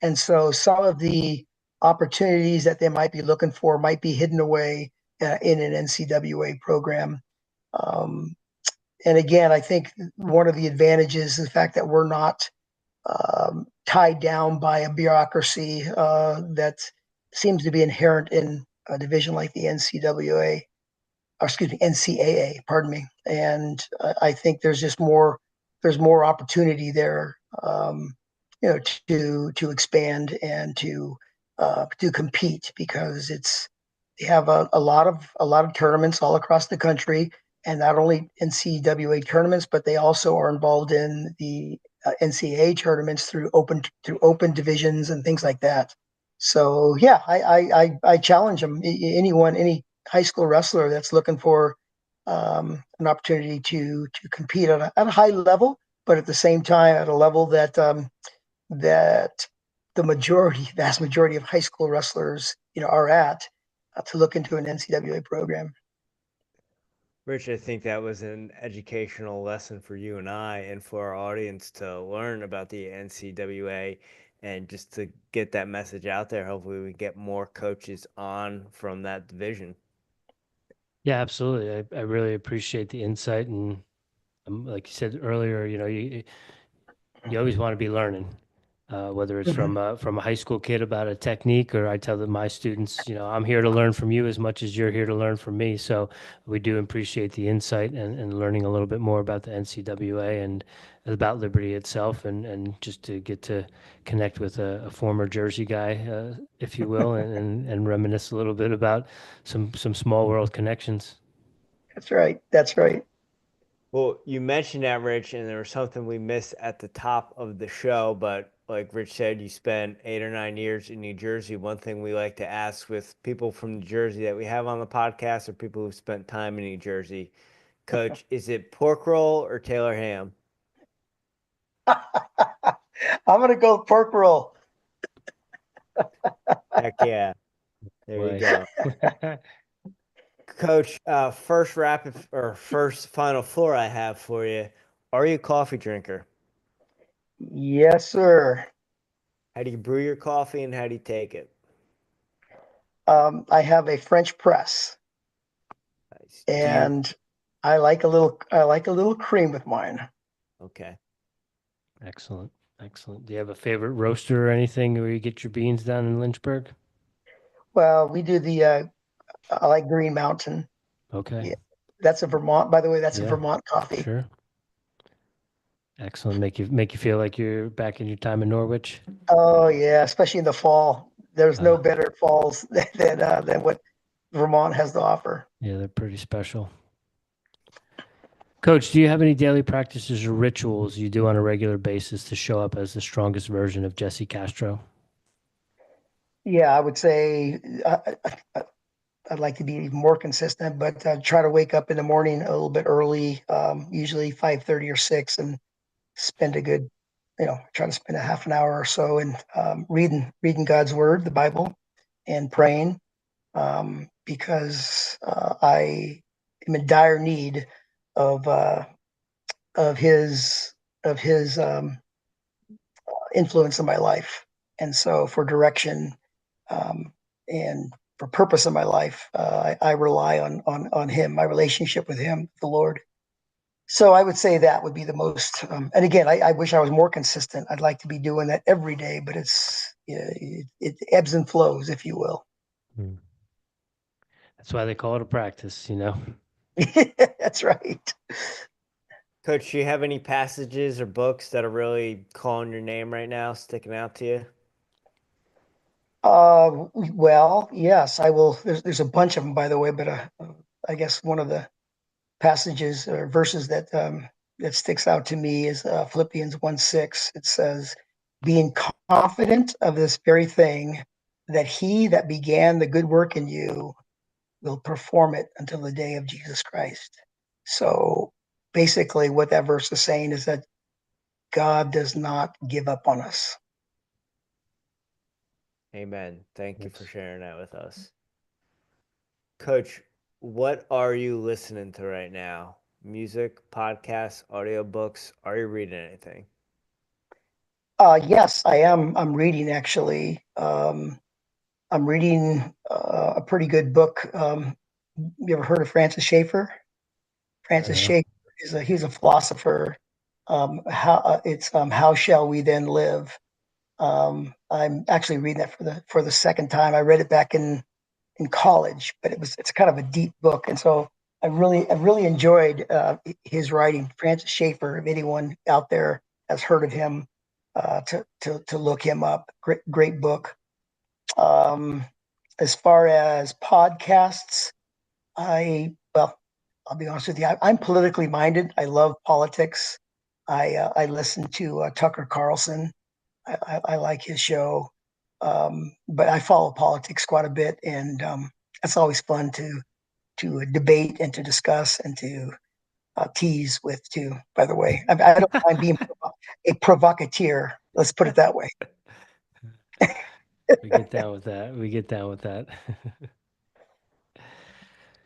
B: And so some of the opportunities that they might be looking for might be hidden away in an NCWA program. Um, and again, I think one of the advantages is the fact that we're not tied down by a bureaucracy that seems to be inherent in a division like the NCWA, or excuse me, NCAA, pardon me. And I think there's more opportunity there, to expand and to compete, because they have a lot of tournaments all across the country, and not only NCWA tournaments, but they also are involved in the NCAA tournaments through open divisions and things like that. So yeah, I challenge them. Any high school wrestler that's looking for an opportunity to compete at a high level, but at the same time at a level that vast majority of high school wrestlers are at, to look into an NCWA program.
C: Rich, I think that was an educational lesson for you and I, and for our audience to learn about the NCWA, and just to get that message out there. Hopefully, we get more coaches on from that division.
A: Yeah, absolutely. I really appreciate the insight, and Like you said earlier, you always want to be learning, whether it's
B: Mhm.
A: from a high school kid about a technique, or I tell them my students, I'm here to learn from you as much as you're here to learn from me. So we do appreciate the insight and learning a little bit more about the NCWA and about Liberty itself, and just to get to connect with a former Jersey guy, if you will, and reminisce a little bit about some small world connections.
B: That's right. That's right.
C: Well, you mentioned that, Rich, and there was something we missed at the top of the show. But like Rich said, you spent 8 or 9 years in New Jersey. One thing we like to ask with people from New Jersey that we have on the podcast, or people who've spent time in New Jersey, Coach, is it pork roll or Taylor ham?
B: I'm gonna go pork roll.
C: Heck yeah. There you
A: Boy.
C: go. Coach, first final four I have for you. Are you a coffee drinker?
B: Yes, sir.
C: How do you brew your coffee and how do you take it?
B: I have a French press,
C: Nice. Do you
B: and I like a little cream with mine.
C: okay.
A: Excellent. Excellent. Do you have a favorite roaster or anything where you get your beans down in Lynchburg?
B: Well, we do the I like Green Mountain.
A: Okay.
B: Yeah, that's a Vermont. By the way, that's a
A: Yeah,
B: Vermont coffee.
A: sure. Excellent. Make you feel like you're back in your time in Norwich.
B: Oh yeah, especially in the fall. There's no
A: Uh,
B: better falls than what Vermont has to offer.
A: yeah, they're pretty special. Coach, do you have any daily practices or rituals you do on a regular basis to show up as the strongest version of Jesse Castro?
B: Yeah, I would say I'd like to be even more consistent, but try to wake up in the morning a little bit early, usually 5:30 or 6, and spend a good, try to spend a half an hour or so in reading God's word, the Bible, and praying, because I am in dire need of of his of his influence in my life, and so for direction, um, and for purpose in my life, I rely on him, my relationship with him, the Lord. So I would say that would be the most. And again, I wish I was more consistent. I'd like to be doing that every day, but it ebbs and flows, if you will.
A: Hmm. That's why they call it a practice.
B: That's right.
C: Coach, do you have any passages or books that are really calling your name right now, sticking out to you?
B: Well, yes, I will. There's a bunch of them, by the way, but I guess one of the passages or verses that sticks out to me is Philippians 1:6. It says, "Being confident of this very thing, that he that began the good work in you will perform it until the day of Jesus Christ." So basically, what that verse is saying is that God does not give up on us.
C: Amen. Thank you for
A: That's
C: sharing that with us. Coach, what are you listening to right now? Music, podcasts, audiobooks? Are you reading anything?
B: Yes, I am. I'm reading actually. I'm reading a pretty good book. You ever heard of Francis Schaeffer? Francis
A: no.
B: Schaeffer he's a philosopher. How shall we then live? I'm actually reading that for the second time. I read it back in college, but it's kind of a deep book, and so I really enjoyed his writing. Francis Schaeffer, if anyone out there has heard of him, to look him up. Great book. Um, as far as podcasts, well, I'll be honest with you. I'm politically minded. I love politics. I listen to Tucker Carlson. I like his show, but I follow politics quite a bit, and it's always fun to debate and to discuss and to tease with too. By the way, I don't mind being a provocateur. Let's put it that way.
A: We get down with that. We get down with that.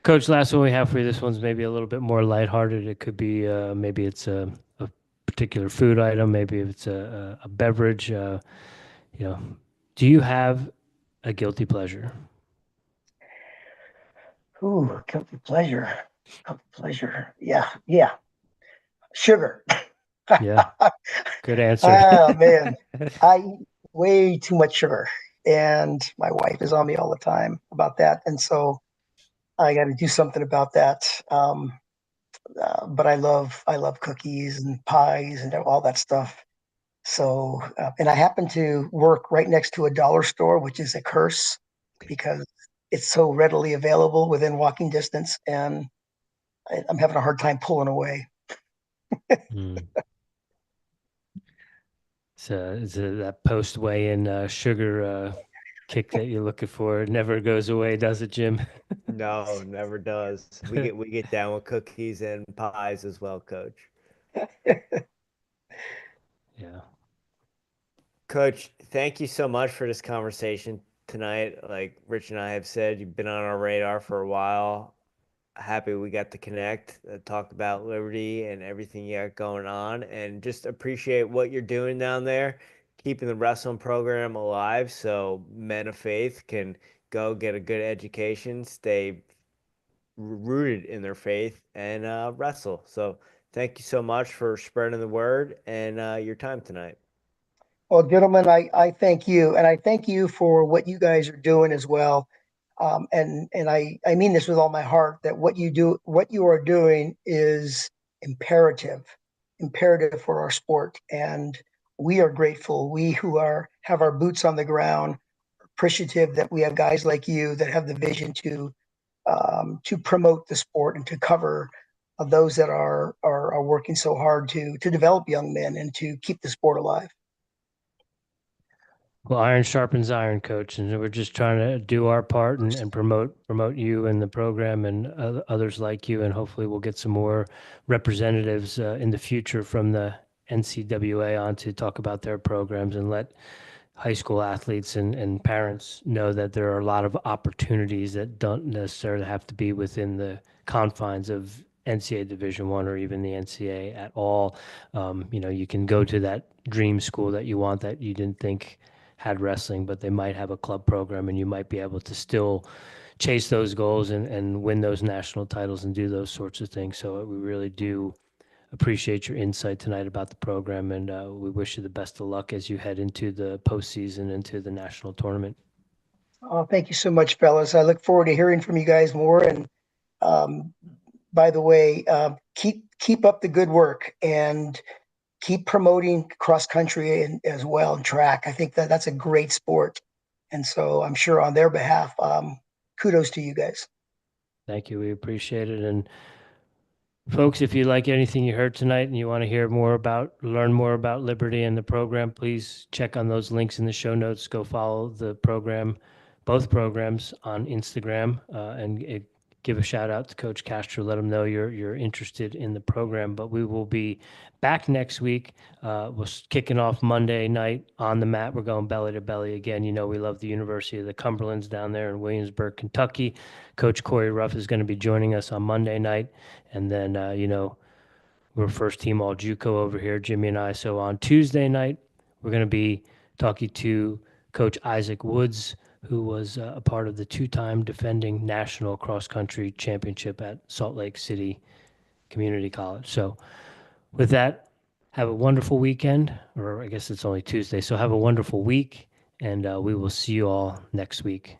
A: Coach, last one we have for you. This one's maybe a little bit more lighthearted. It could be maybe it's a particular food item, maybe if it's a beverage. You know, do you have a guilty pleasure?
B: Ooh, guilty pleasure. Guilty pleasure. Yeah, yeah. Sugar.
A: Yeah, good answer.
B: Ah, man, I eat way too much sugar, and my wife is on me all the time about that, and so I got to do something about that. But I love cookies and pies and all that stuff. So, and I happen to work right next to a dollar store, which is a curse because it's so readily available within walking distance, and I'm having a hard time pulling away.
A: Mm. So it's that post weigh-in sugar kick that you're looking for. It never goes away, does it, Jim?
C: No, never does. We get down with cookies and pies as well, Coach.
A: Yeah.
C: Coach, thank you so much for this conversation tonight. Like Rich and I have said, you've been on our radar for a while. Happy we got to connect, talk about Liberty and everything you got going on, and just appreciate what you're doing down there, keeping the wrestling program alive so men of faith can go get a good education, stay rooted in their faith, and wrestle. So thank you so much for spreading the word and your time tonight.
B: Well, gentlemen, I thank you, and I thank you for what you guys are doing as well. And I mean this with all my heart that what you are doing is imperative, imperative for our sport, and we are grateful. We who are have our boots on the ground, appreciative that we have guys like you that have the vision to promote the sport and to cover those that are working so hard to develop young men and to keep the sport alive.
A: Well, iron sharpens iron, coach, and we're just trying to do our part and promote you and the program and others like you, and hopefully we'll get some more representatives in the future from the NCWA on to talk about their programs and let high school athletes and parents know that there are a lot of opportunities that don't necessarily have to be within the confines of NCAA Division One or even the NCAA at all. You can go to that dream school that you want that you didn't think had wrestling, but they might have a club program and you might be able to still chase those goals and win those national titles and do those sorts of things. So we really do appreciate your insight tonight about the program, and we wish you the best of luck as you head into the postseason, into the national tournament.
B: Oh, thank you so much, fellas. I look forward to hearing from you guys more. And um, by the way, keep up the good work and keep promoting cross country and as well and track. I think that that's a great sport, and so I'm sure on their behalf, kudos to you guys.
A: Thank you. We appreciate it. And folks, if you like anything you heard tonight and you want to learn more about Liberty and the program, please check on those links in the show notes. Go follow the program, both programs on Instagram, and give a shout out to Coach Castro. Let him know you're interested in the program. But we will be back next week. We're kicking off Monday night on the mat. We're going belly to belly again. You know we love the University of the Cumberlands down there in Williamsburg, Kentucky. Coach Corey Ruff is going to be joining us on Monday night. And then, we're first team all JUCO over here, Jimmy and I. So on Tuesday night, we're going to be talking to Coach Isaac Woods, who was a part of the two-time defending national cross country championship at Salt Lake City Community College. So with that, have a wonderful weekend, or I guess it's only Tuesday. So have a wonderful week, and we will see you all next week.